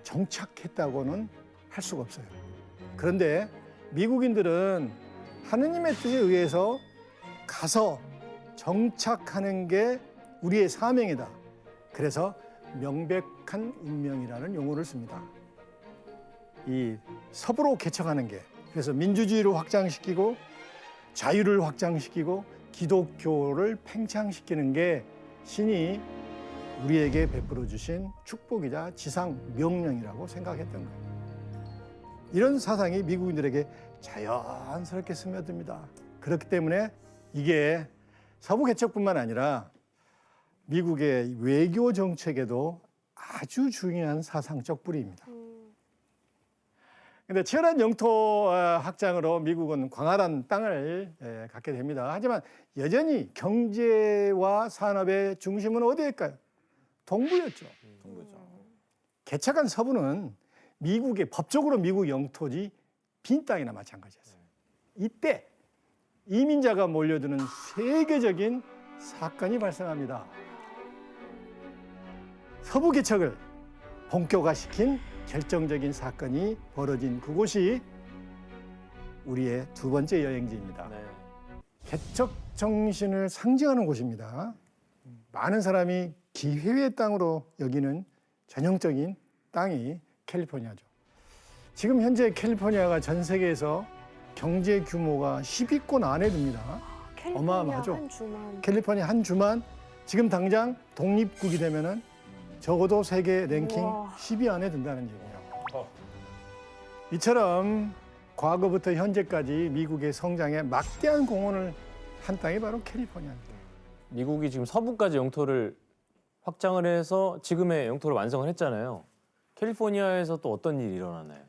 정착했다고는 할 수가 없어요. 그런데 미국인들은 하느님의 뜻에 의해서 가서 정착하는 게 우리의 사명이다. 그래서 명백한 운명이라는 용어를 씁니다. 이 서부로 개척하는 게, 그래서 민주주의를 확장시키고 자유를 확장시키고 기독교를 팽창시키는 게 신이 우리에게 베풀어 주신 축복이자 지상 명령이라고 생각했던 거예요. 이런 사상이 미국인들에게 자연스럽게 스며듭니다. 그렇기 때문에 이게 서부 개척뿐만 아니라 미국의 외교 정책에도 아주 중요한 사상적 뿌리입니다. 근데 치열한 영토 확장으로 미국은 광활한 땅을 갖게 됩니다. 하지만 여전히 경제와 산업의 중심은 어디일까요? 동부였죠. 동부죠. 개척한 서부는 법적으로 미국 영토지 빈 땅이나 마찬가지였어요. 이때 이민자가 몰려드는 세계적인 사건이 발생합니다. 서부 개척을 본격화시킨 결정적인 사건이 벌어진 그곳이 우리의 두 번째 여행지입니다. 네. 개척 정신을 상징하는 곳입니다. 많은 사람이 기회의 땅으로 여기는 전형적인 땅이 캘리포니아죠. 지금 현재 캘리포니아가 전 세계에서 경제 규모가 10위권 안에 듭니다. 캘리포니아 어마어마하죠. 한 주만. 캘리포니아 한 주만 지금 당장 독립국이 되면은 적어도 세계 랭킹 우와. 10위 안에 든다는 얘기예요. 이처럼 과거부터 현재까지 미국의 성장에 막대한 공헌을 한 땅이 바로 캘리포니아입니다. 미국이 지금 서부까지 영토를 확장을 해서 지금의 영토를 완성을 했잖아요. 캘리포니아에서 또 어떤 일이 일어나나요?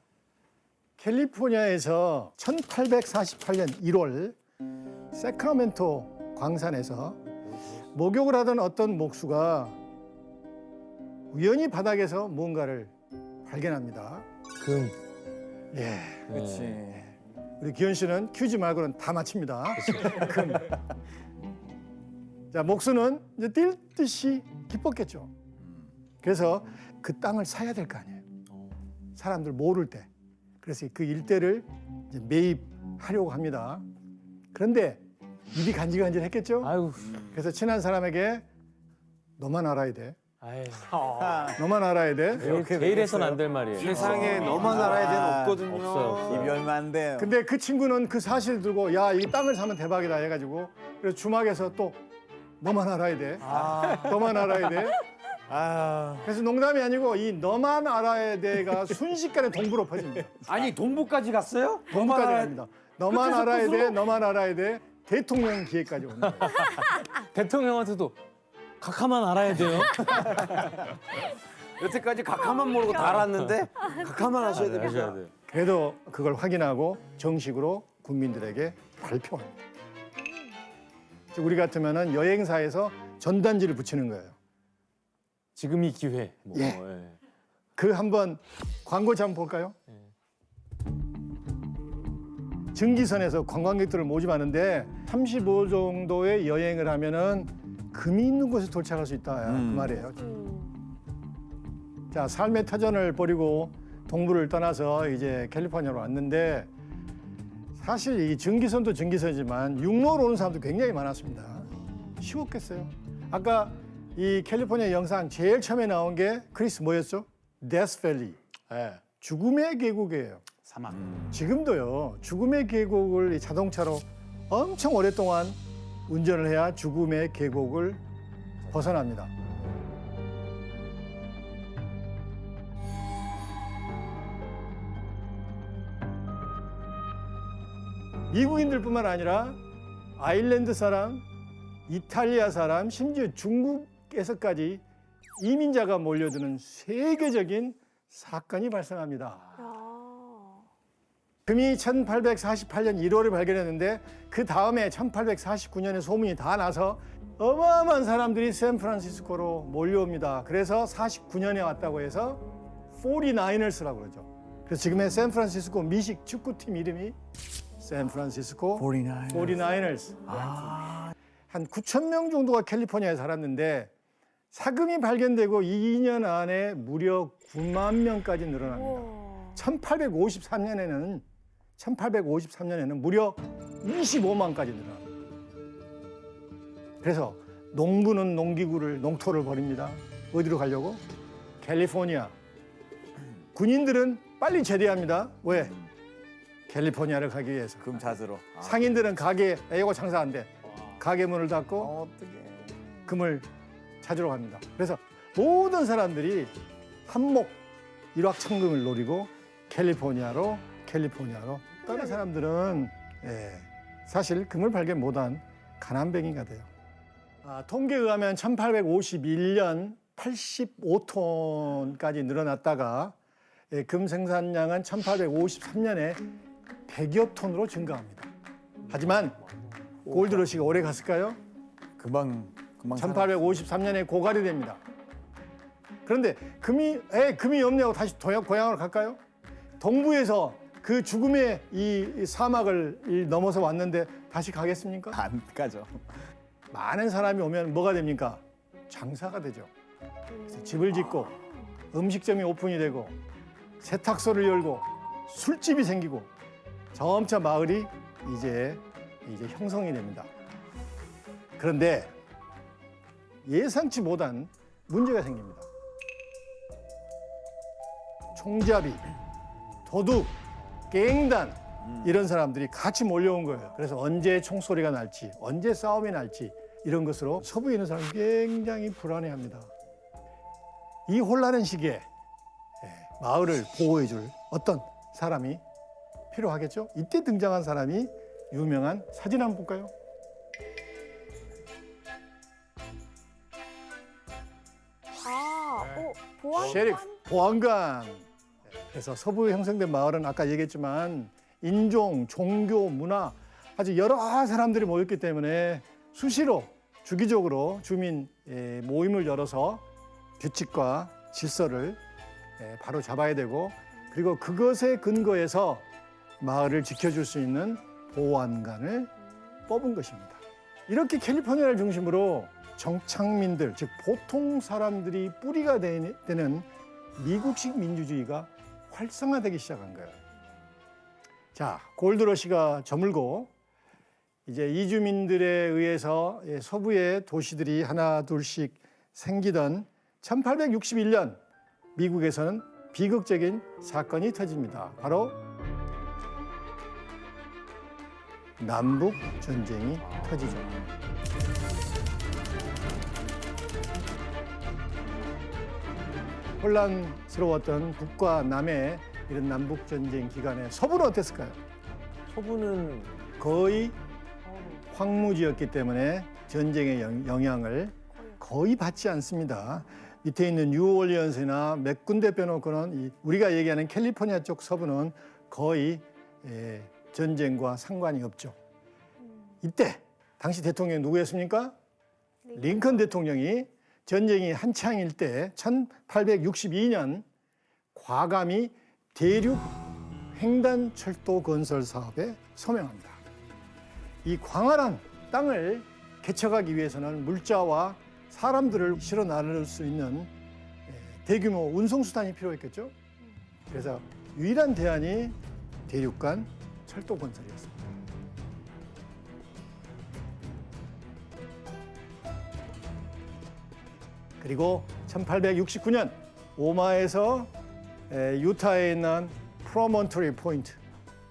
캘리포니아에서 1848년 1월 세크라멘토 광산에서 목욕을 하던 어떤 목수가 우연히 바닥에서 무언가를 발견합니다. 금. 예, 그렇지. 우리 기현 씨는 퀴즈 말고는 다 맞춥니다. 금. 자, 목수는 이제 뛸 듯이 기뻤겠죠. 그래서 그 땅을 사야 될 거 아니에요. 사람들 모를 때. 그래서 그 일대를 이제 매입하려고 합니다. 그런데 입이 간질간질했겠죠. 아유, 그래서 친한 사람에게 너만 알아야 돼. 아유. 너만 알아야 돼. 제일 해서는 안 될 말이에요. 세상에 너만 알아야 되는 없거든요. 없어요, 없어요. 이별만 안 돼요. 근데 그 친구는 그 사실을 들고 야, 이 땅을 사면 대박이다 해가지고 그래서 주막에서 또 너만 알아야 돼. 너만 알아야 돼. 그래서 농담이 아니고 이 너만 알아야 돼가 순식간에 동부로 퍼집니다. 아니 동부까지 갔어요? 동부까지 갑니다. 너만 끝에서 알아야 돼. 끝으로? 너만 알아야 돼. 대통령 기회까지 옵니다. 대통령한테도 각하만 알아야 돼요. 여태까지 각하만 모르고 다 알았는데 각하만 하셔야 됩니다. 하셔야 돼요. 그래도 그걸 확인하고 정식으로 국민들에게 발표합니다. 즉, 우리 같으면은 여행사에서 전단지를 붙이는 거예요. 지금이 기회. 뭐, 예. 예. 그 한번 광고 좀 볼까요? 증기선에서 관광객들을 모집하는데 35 정도의 여행을 하면은 금이 있는 곳에 도착할 수 있다 그 말이에요. 자, 삶의 터전을 버리고 동부를 떠나서 이제 캘리포니아로 왔는데 사실 이 증기선도 증기선이지만 육로로 오는 사람도 굉장히 많았습니다. 쉬웠겠어요? 아까 이 캘리포니아 영상 제일 처음에 나온 게 크리스 뭐였죠? 데스밸리. 죽음의 계곡이에요. 사막. 지금도요. 죽음의 계곡을 이 자동차로 엄청 오랫동안 운전을 해야 죽음의 계곡을 벗어납니다. 미국인들뿐만 아니라 아일랜드 사람, 이탈리아 사람, 심지어 중국에서까지 이민자가 몰려드는 세계적인 사건이 발생합니다. 금이 1848년 1월에 발견했는데 그 다음에 1849년에 소문이 다 나서 어마어마한 사람들이 샌프란시스코로 몰려옵니다. 그래서 49년에 왔다고 해서 49ers라고 그러죠. 그래서 지금의 샌프란시스코 미식 축구팀 이름이 샌프란시스코 49ers. 한 9천 명 정도가 캘리포니아에 살았는데 사금이 발견되고 2년 안에 무려 9만 명까지 늘어납니다. 1853년에는 무려 25만까지 늘어납니다. 그래서 농부는 농토를 버립니다. 어디로 가려고? 캘리포니아. 군인들은 빨리 제대합니다. 왜? 캘리포니아를 가기 위해서. 금 찾으러. 상인들은 가게, 이거 장사 안 돼. 가게 문을 닫고 어떻게? 금을 찾으러 갑니다. 그래서 모든 사람들이 한몫 일확천금을 노리고 캘리포니아로 다른 사람들은 사실 금을 발견 못한 가난뱅이가 돼요. 통계에 의하면 1851년 85톤까지 늘어났다가 금 생산량은 1853년에 100여 톤으로 증가합니다. 하지만 골드러시가 오래 갔을까요? 금방 1853년에 고갈이 됩니다. 그런데 금이 없냐고 다시 고향으로 갈까요? 동부에서 그 죽음의 이 사막을 넘어서 왔는데 다시 가겠습니까? 안 가죠. 많은 사람이 오면 뭐가 됩니까? 장사가 되죠. 그래서 집을 짓고 음식점이 오픈이 되고 세탁소를 열고 술집이 생기고 점차 마을이 이제 형성이 됩니다. 그런데 예상치 못한 문제가 생깁니다. 총잡이, 도둑, 갱단 이런 사람들이 같이 몰려온 거예요. 그래서 언제 총소리가 날지, 언제 싸움이 날지 이런 것으로 서부에 있는 사람이 굉장히 불안해합니다. 이 혼란한 시기에 마을을 보호해줄 어떤 사람이 필요하겠죠? 이때 등장한 사람이 유명한 사진 한번 볼까요? 보안관? 셰리프, 보안관. 그래서 서부에 형성된 마을은 아까 얘기했지만 인종, 종교, 문화 아주 여러 사람들이 모였기 때문에 수시로 주기적으로 주민 모임을 열어서 규칙과 질서를 바로 잡아야 되고 그리고 그것에 근거해서 마을을 지켜줄 수 있는 보안관을 뽑은 것입니다. 이렇게 캘리포니아를 중심으로 정착민들, 즉 보통 사람들이 뿌리가 되는 미국식 민주주의가 활성화되기 시작한 거예요. 자, 골드러시가 저물고 이제 이주민들에 의해서 서부의 도시들이 하나 둘씩 생기던 1861년 미국에서는 비극적인 사건이 터집니다. 바로 남북 전쟁이 터지죠. 혼란스러웠던 북과 남의 이런 남북 전쟁 기간에 서부는 어땠을까요? 서부는 거의 황무지였기 때문에 전쟁의 영향을 거의 받지 않습니다. 밑에 있는 뉴올리언스나 몇 군데 빼놓고는 우리가 얘기하는 캘리포니아 쪽 서부는 거의 전쟁과 상관이 없죠. 이때 당시 대통령이 누구였습니까? 링컨 대통령이 전쟁이 한창일 때 1862년 과감히 대륙 횡단 철도 건설 사업에 서명합니다. 이 광활한 땅을 개척하기 위해서는 물자와 사람들을 실어 나를 수 있는 대규모 운송수단이 필요했겠죠. 그래서 유일한 대안이 대륙 간 철도 건설이었습니다. 그리고 1869년 오마에서 유타에 있는 프로몬토리 포인트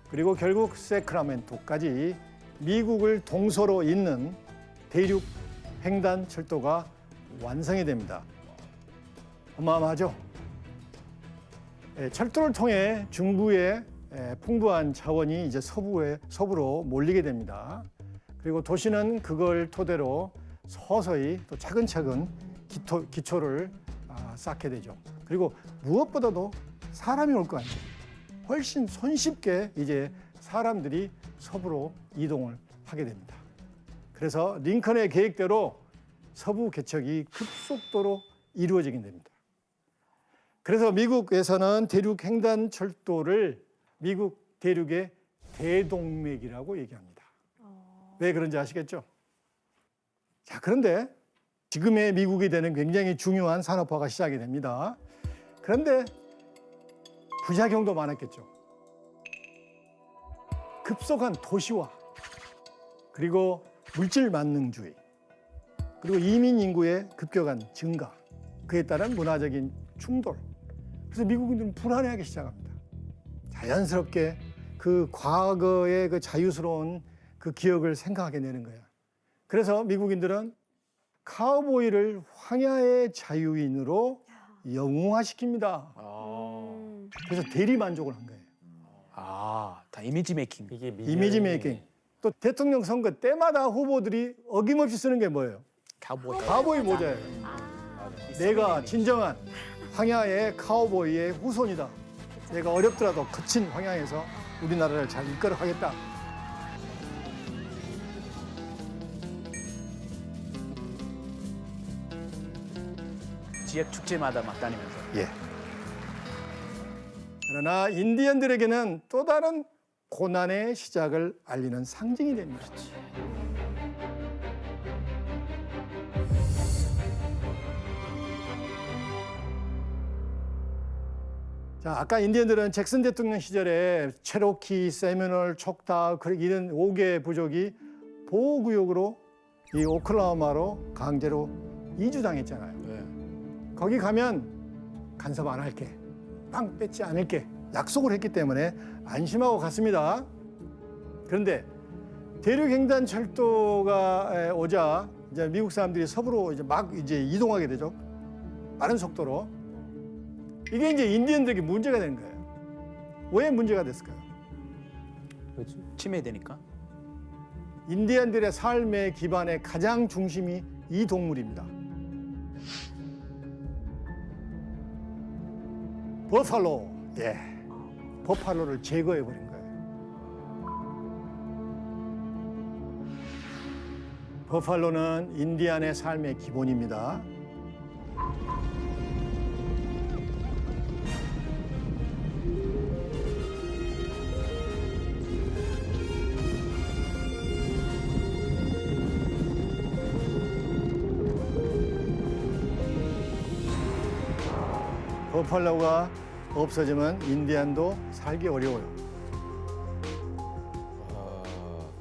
그리고 결국 세크라멘토까지 미국을 동서로 잇는 대륙 횡단 철도가 완성이 됩니다. 어마어마하죠? 철도를 통해 중부의 풍부한 자원이 이제 서부로 몰리게 됩니다. 그리고 도시는 그걸 토대로 서서히 또 차근차근 기초를 쌓게 되죠. 그리고 무엇보다도 사람이 올 거 아니에요. 훨씬 손쉽게 이제 사람들이 서부로 이동을 하게 됩니다. 그래서 링컨의 계획대로 서부 개척이 급속도로 이루어지게 됩니다. 그래서 미국에서는 대륙 횡단 철도를 미국 대륙의 대동맥이라고 얘기합니다. 왜 그런지 아시겠죠? 자, 그런데 지금의 미국이 되는 굉장히 중요한 산업화가 시작이 됩니다. 그런데 부작용도 많았겠죠. 급속한 도시화, 그리고 물질 만능주의, 그리고 이민 인구의 급격한 증가, 그에 따른 문화적인 충돌. 그래서 미국인들은 불안해하기 시작합니다. 자연스럽게 그 과거의 그 자유스러운 그 기억을 생각하게 되는 거예요. 그래서 미국인들은 카우보이를 황야의 자유인으로 영웅화시킵니다. 그래서 대리 만족을 한 거예요. 다 이미지 메이킹. 이게 이미지 메이킹. 또 대통령 선거 때마다 후보들이 어김없이 쓰는 게 뭐예요? 카우보이 모자예요. 내가 진정한 황야의 카우보이의 후손이다. 내가 어렵더라도 거친 황야에서 우리나라를 잘 이끌어 가겠다. 지역 축제마다 막 다니면서. 예. 그러나 인디언들에게는 또 다른 고난의 시작을 알리는 상징이 됩니다. 자, 아까 인디언들은 잭슨 대통령 시절에 체로키, 세미널, 촉타 이런 5개 부족이 보호구역으로 이 오클라호마로 강제로 이주당했잖아요. 거기 가면 간섭 안 할게, 빵 뺏지 않을게 약속을 했기 때문에 안심하고 갔습니다. 그런데 대륙횡단 철도가 오자 이제 미국 사람들이 서부로 이제 이동하게 되죠. 빠른 속도로. 이게 이제 인디언들에게 문제가 되는 거예요. 왜 문제가 됐을까요? 침해되니까. 인디언들의 삶의 기반의 가장 중심이 이 동물입니다. 버팔로. 예. 버팔로를 제거해 버린 거예요. 버팔로는 인디안의 삶의 기본입니다. 버팔로가 없어지면 인디안도 살기 어려워요.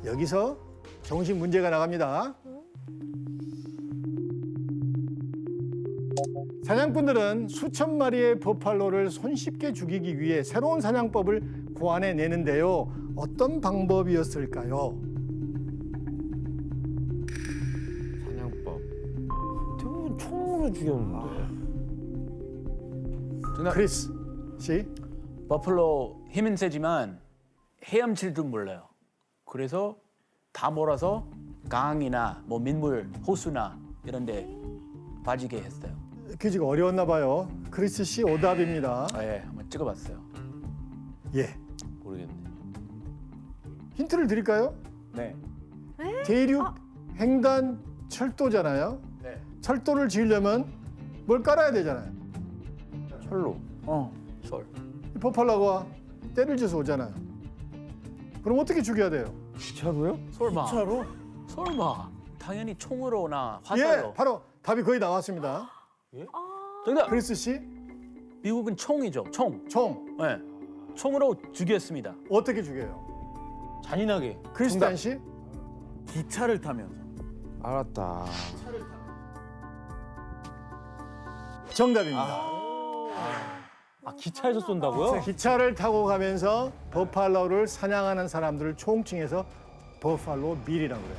여기서 정신 문제가 나갑니다. 사냥꾼들은 수천 마리의 버팔로를 손쉽게 죽이기 위해 새로운 사냥법을 고안해내는데요. 어떤 방법이었을까요? 사냥법. 대부분 총으로 죽였는데. 크리스 씨. 버플로 힘은 세지만 헤엄칠도 몰라요. 그래서 다 몰아서 강이나 뭐 민물, 호수나 이런 데 빠지게 했어요. 퀴즈가 어려웠나 봐요. 크리스 씨 오답입니다. 예, 한번 찍어봤어요. 예. 모르겠네. 힌트를 드릴까요? 네. 대륙 횡단 철도잖아요. 네. 철도를 지으려면 뭘 깔아야 되잖아요. 철로. 솔. 버팔로가 때를 지어서 오잖아요. 그럼 어떻게 죽여야 돼요? 기차로요? 설마. 기차로? 설마. 당연히 총으로나 예, 화살로. 바로 답이 거의 나왔습니다. 정답. 크리스 씨, 미국은 총이죠. 총. 총 네. 총으로 죽였습니다. 어떻게 죽여요? 잔인하게. 크리스찬 씨, 기차를 타면서. 알았다. 정답입니다. 아 기차에서 쏜다고요? 기차를 타고 가면서 버팔로를 사냥하는 사람들을 총칭해서 버팔로 밀이라고 그래요.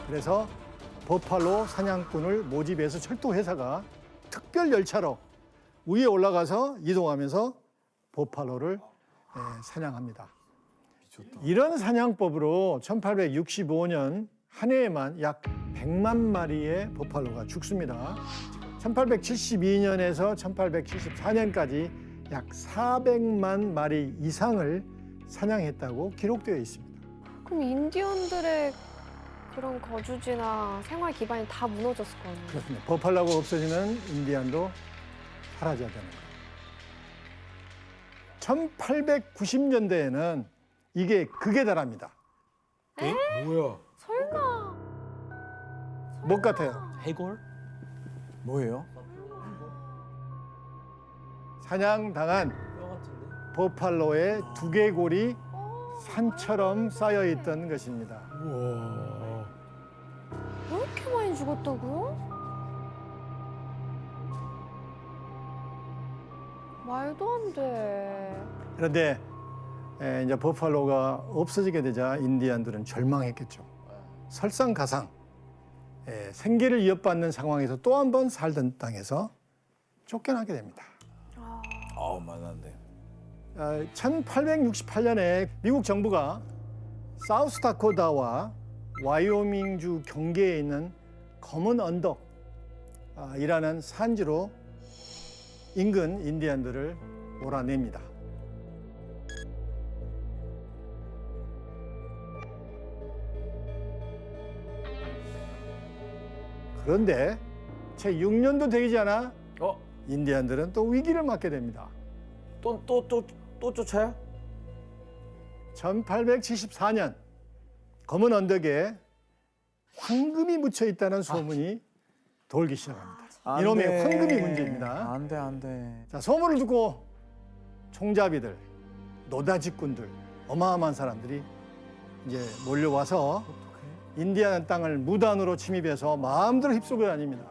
그래서 버팔로 사냥꾼을 모집해서 철도 회사가 특별 열차로 위에 올라가서 이동하면서 버팔로를 사냥합니다. 이런 사냥법으로 1865년 한 해에만 약 100만 마리의 버팔로가 죽습니다. 1872년에서 1874년까지 약 400만 마리 이상을 사냥했다고 기록되어 있습니다. 그럼 인디언들의 그런 거주지나 생활 기반이 다 무너졌을 거 아니에요? 그렇습니다. 버팔로가 없어지면 인디안도 사라져야 되는 거예요. 1890년대에는 이게 극에 달합니다. 뭐야? 설마. 못 같아요. 해골? 뭐예요? 사냥당한 버팔로의 두개골이 산처럼 쌓여 있던 것입니다. 왜 이렇게 많이 죽었다고요? 말도 안 돼. 그런데 이제 버팔로가 없어지게 되자 인디안들은 절망했겠죠. 설상가상 생계를 이어받는 상황에서 또 한 번 살던 땅에서 쫓겨나게 됩니다. 말도 안 돼. 1868년에 미국 정부가 사우스다코타와 와이오밍주 경계에 있는 검은 언덕이라는 산지로 인근 인디안들을 몰아냅니다. 그런데 채 6년도 되지 않아 인디안들은 또 위기를 맞게 됩니다. 또 쫓아요? 1874년 검은 언덕에 황금이 묻혀 있다는 소문이 돌기 시작합니다. 안 이놈의 돼. 황금이 문제입니다. 안 돼, 안 돼. 자, 소문을 듣고 총잡이들, 노다지꾼들, 어마어마한 사람들이 이제 몰려와서 인디안 땅을 무단으로 침입해서 마음대로 휩쓸고 다닙니다.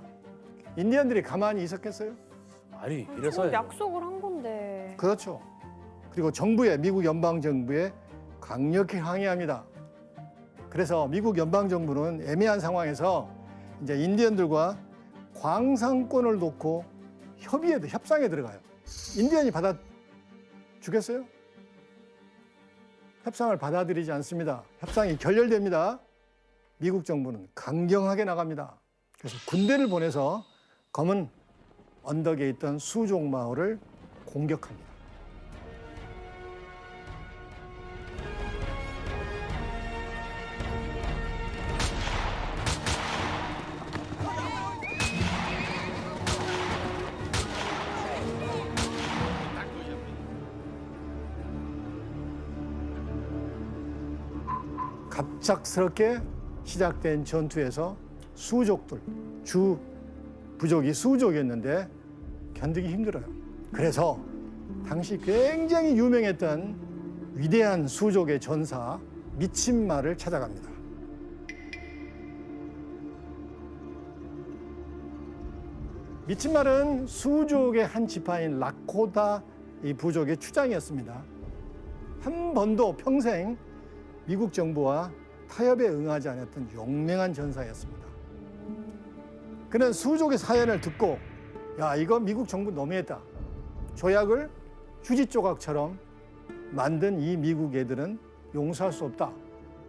인디언들이 가만히 있었겠어요? 아니 그럼 이래서 약속을 한 건데. 그렇죠. 그리고 미국 연방 정부에 강력히 항의합니다. 그래서 미국 연방 정부는 애매한 상황에서 이제 인디언들과 광산권을 놓고 협상에 들어가요. 인디언이 받아주겠어요? 협상을 받아들이지 않습니다. 협상이 결렬됩니다. 미국 정부는 강경하게 나갑니다. 그래서 군대를 보내서 검은 언덕에 있던 수족 마을을 공격합니다. 갑작스럽게 시작된 전투에서 수족들, 주 부족이 수족이었는데 견디기 힘들어요. 그래서 당시 굉장히 유명했던 위대한 수족의 전사 미친마를 찾아갑니다. 미친말은 수족의 한 지파인 라코다 이 부족의 추장이었습니다. 한 번도 평생 미국 정부와 타협에 응하지 않았던 용맹한 전사였습니다. 그는 수족의 사연을 듣고 야, 이거 미국 정부 너무했다. 조약을 휴지 조각처럼 만든 이 미국 애들은 용서할 수 없다.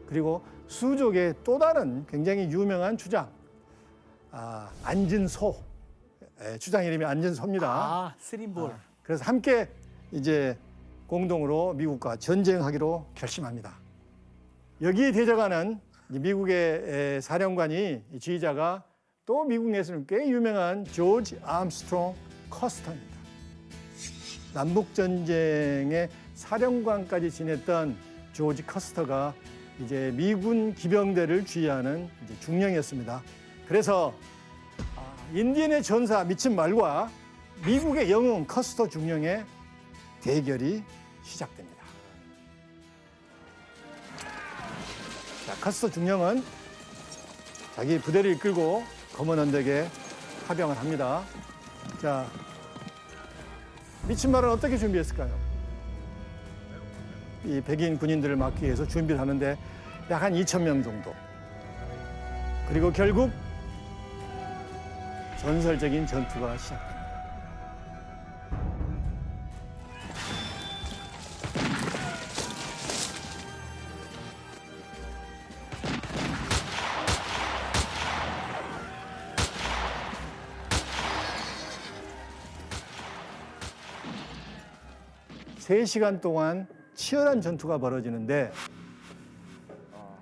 그리고 수족의 또 다른 굉장히 유명한 주장, 안진소, 주장 이름이 안진소입니다. 쓰림볼. 그래서 함께 이제 공동으로 미국과 전쟁하기로 결심합니다. 여기에 대적하는 미국의 사령관이 지휘자가 또 미국 내에서는 꽤 유명한 조지 암스트롱 커스터입니다. 남북전쟁의 사령관까지 지냈던 조지 커스터가 이제 미군 기병대를 지휘하는 이제 중령이었습니다. 그래서 인디언의 전사 미친말과 미국의 영웅 커스터 중령의 대결이 시작됩니다. 자, 커스터 중령은 자기 부대를 이끌고 검은 언덕에 파병을 합니다. 자, 미친말은 어떻게 준비했을까요? 이 백인 군인들을 막기 위해서 준비를 하는데 약 한 2,000명 정도. 그리고 결국 전설적인 전투가 시작됩니다. 세 시간 동안 치열한 전투가 벌어지는데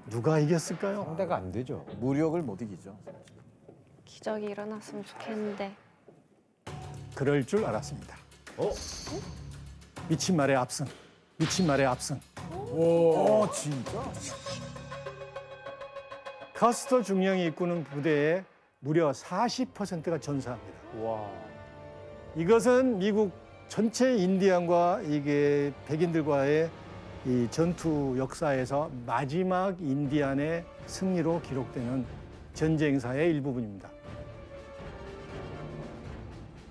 누가 이겼을까요? 상대가 안 되죠. 무력을 못 이기죠. 기적이 일어났으면 좋겠는데. 그럴 줄 알았습니다. 미친 말의 압승. 미친 말의 압승. 진짜? 커스터 중령이 이끄는 부대의 무려 40%가 전사합니다. 와. 이것은 미국 전체 인디언과 이게 백인들과의 이 전투 역사에서 마지막 인디안의 승리로 기록되는 전쟁사의 일부분입니다.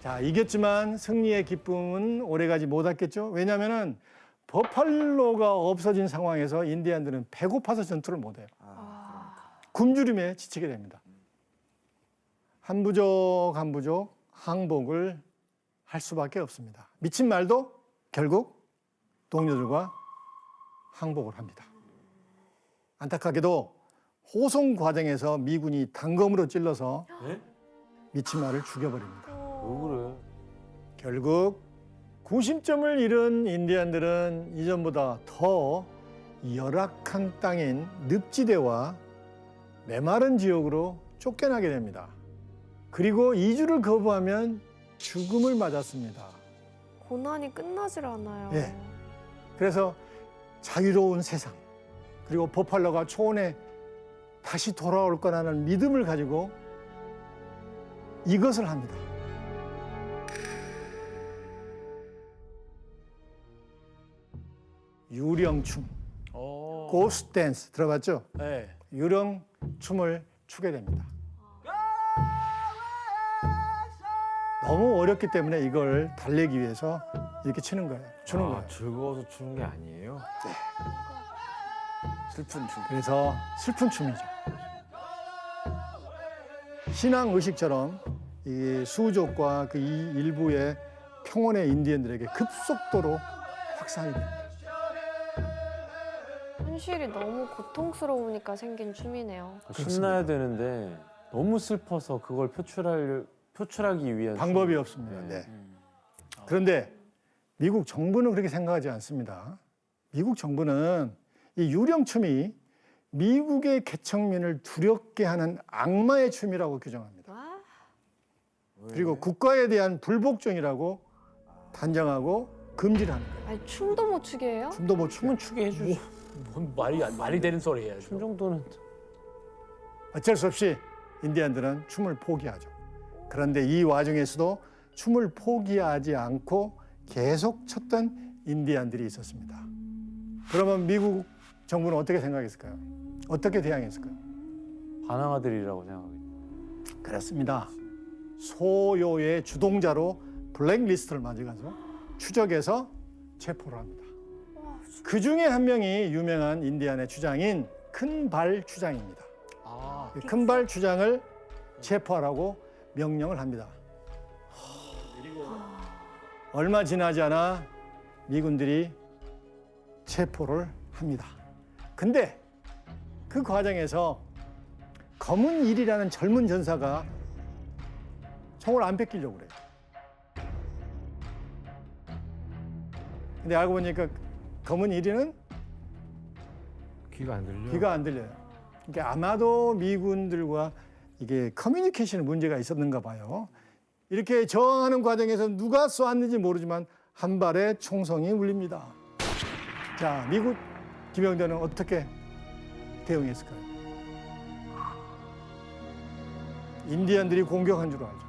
자, 이겼지만 승리의 기쁨은 오래가지 못했겠죠. 왜냐하면 버팔로가 없어진 상황에서 인디안들은 배고파서 전투를 못해요. 굶주림에 지치게 됩니다. 한 부족 한 부족 항복을 할 수밖에 없습니다. 미친 말도 결국 동료들과 항복을 합니다. 안타깝게도 호송 과정에서 미군이 단검으로 찔러서 미친 말을 죽여버립니다. 왜 그래? 결국 구심점을 잃은 인디언들은 이전보다 더 열악한 땅인 늪지대와 메마른 지역으로 쫓겨나게 됩니다. 그리고 이주를 거부하면 죽음을 맞았습니다. 고난이 끝나질 않아요. 예. 그래서 자유로운 세상 그리고 보팔로가 초원에 다시 돌아올 거라는 믿음을 가지고 이것을 합니다. 유령춤, 고스트 댄스 들어봤죠? 네. 유령 춤을 추게 됩니다. 너무 어렵기 때문에 이걸 달래기 위해서 이렇게 추는 거예요. 즐거워서 추는 게 아니에요. 슬픈 춤. 그래서 슬픈 춤이죠. 신앙 의식처럼 이 수족과 그 이 일부의 평원의 인디언들에게 급속도로 확산이 됩니다. 현실이 너무 고통스러우니까 생긴 춤이네요. 신나야 되는데 너무 슬퍼서 그걸 표출하기 위한 방법이 없습니다. 네. 그런데 미국 정부는 그렇게 생각하지 않습니다. 미국 정부는 이 유령춤이 미국의 개척민을 두렵게 하는 악마의 춤이라고 규정합니다. 와, 그리고 국가에 대한 불복종이라고 단정하고 금지를 하는 거예요. 아니 춤도 못 추게 해요? 춤도 못 춤은 추면 추게 해주지. 뭔 말이 되는 소리예요. 춤 정도는 어쩔 수 없이 인디안들은 춤을 포기하죠. 그런데 이 와중에서도 춤을 포기하지 않고 계속 췄던 인디안들이 있었습니다. 그러면 미국 정부는 어떻게 생각했을까요? 어떻게 대항했을까요? 반항아들이라고 생각하겠죠. 그렇습니다. 소요의 주동자로 블랙리스트를 만들어서 추적해서 체포를 합니다. 그 중에 한 명이 유명한 인디안의 주장인 큰발 주장입니다. 큰발 주장을 체포하라고 명령을 합니다. 얼마 지나지 않아 미군들이 체포를 합니다. 근데 그 과정에서 검은 일이라는 젊은 전사가 총을 안 뺏기려고 그래요. 근데 알고 보니까 검은 일이는 귀가 안 들려. 귀가 안 들려요. 그러니까 아마도 미군들과 이게 커뮤니케이션에 문제가 있었는가 봐요. 이렇게 저항하는 과정에서 누가 쏘았는지 모르지만 한 발의 총성이 울립니다. 자, 미국 기병대는 어떻게 대응했을까요? 인디언들이 공격한 줄 알죠.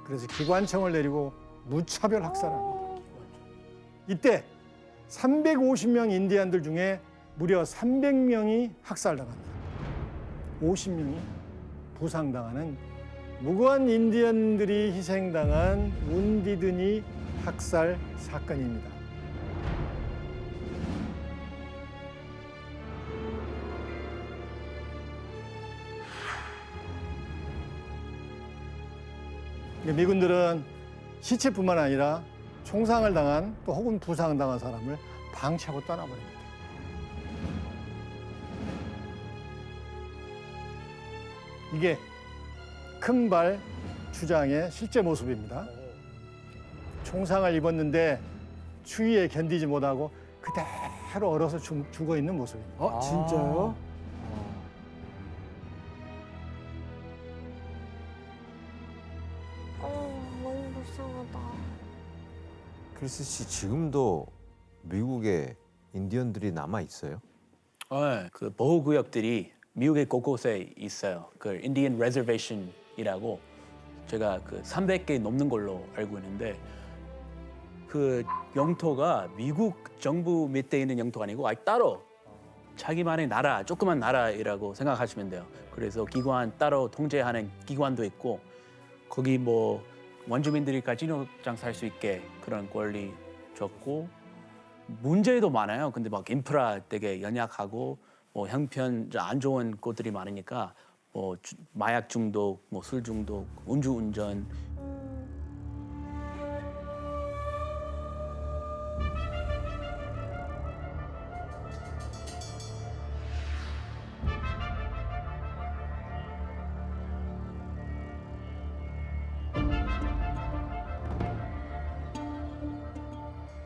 그래서 기관총을 내리고 무차별 학살합니다. 이때 350명 인디언들 중에 무려 300명이 학살당합니다. 50명이 부상당하는 무고한 인디언들이 희생당한 운디드니 학살 사건입니다. 미군들은 시체뿐만 아니라 총상을 당한 또 혹은 부상당한 사람을 방치하고 떠나버립니다. 이게 큰발 주장의 실제 모습입니다. 총상을 입었는데 추위에 견디지 못하고 그대로 얼어서 죽어 있는 모습입니다. 진짜요? 너무 불쌍하다. 크리스 씨 지금도 미국에 인디언들이 남아 있어요? 네, 그 보호구역들이 미국의 곳곳에 있어요. 그 인디언 레저베이션이라고 제가 그 300개 넘는 걸로 알고 있는데 그 영토가 미국 정부 밑에 있는 영토가 아니고 아예 따로 자기만의 나라, 조그만 나라이라고 생각하시면 돼요. 그래서 기관 따로 통제하는 기관도 있고 거기 뭐 원주민들이 카지노장 살 수 있게 그런 권리 줬고 문제도 많아요. 근데 막 인프라 되게 연약하고 뭐 형편 안 좋은 곳들이 많으니까 뭐 마약 중독, 뭐 술 중독, 음주운전.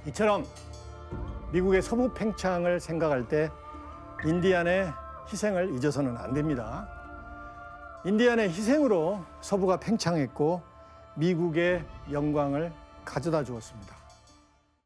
이처럼 미국의 서부 팽창을 생각할 때 인디안의 희생을 잊어서는 안 됩니다. 인디안의 희생으로 서부가 팽창했고 미국의 영광을 가져다 주었습니다.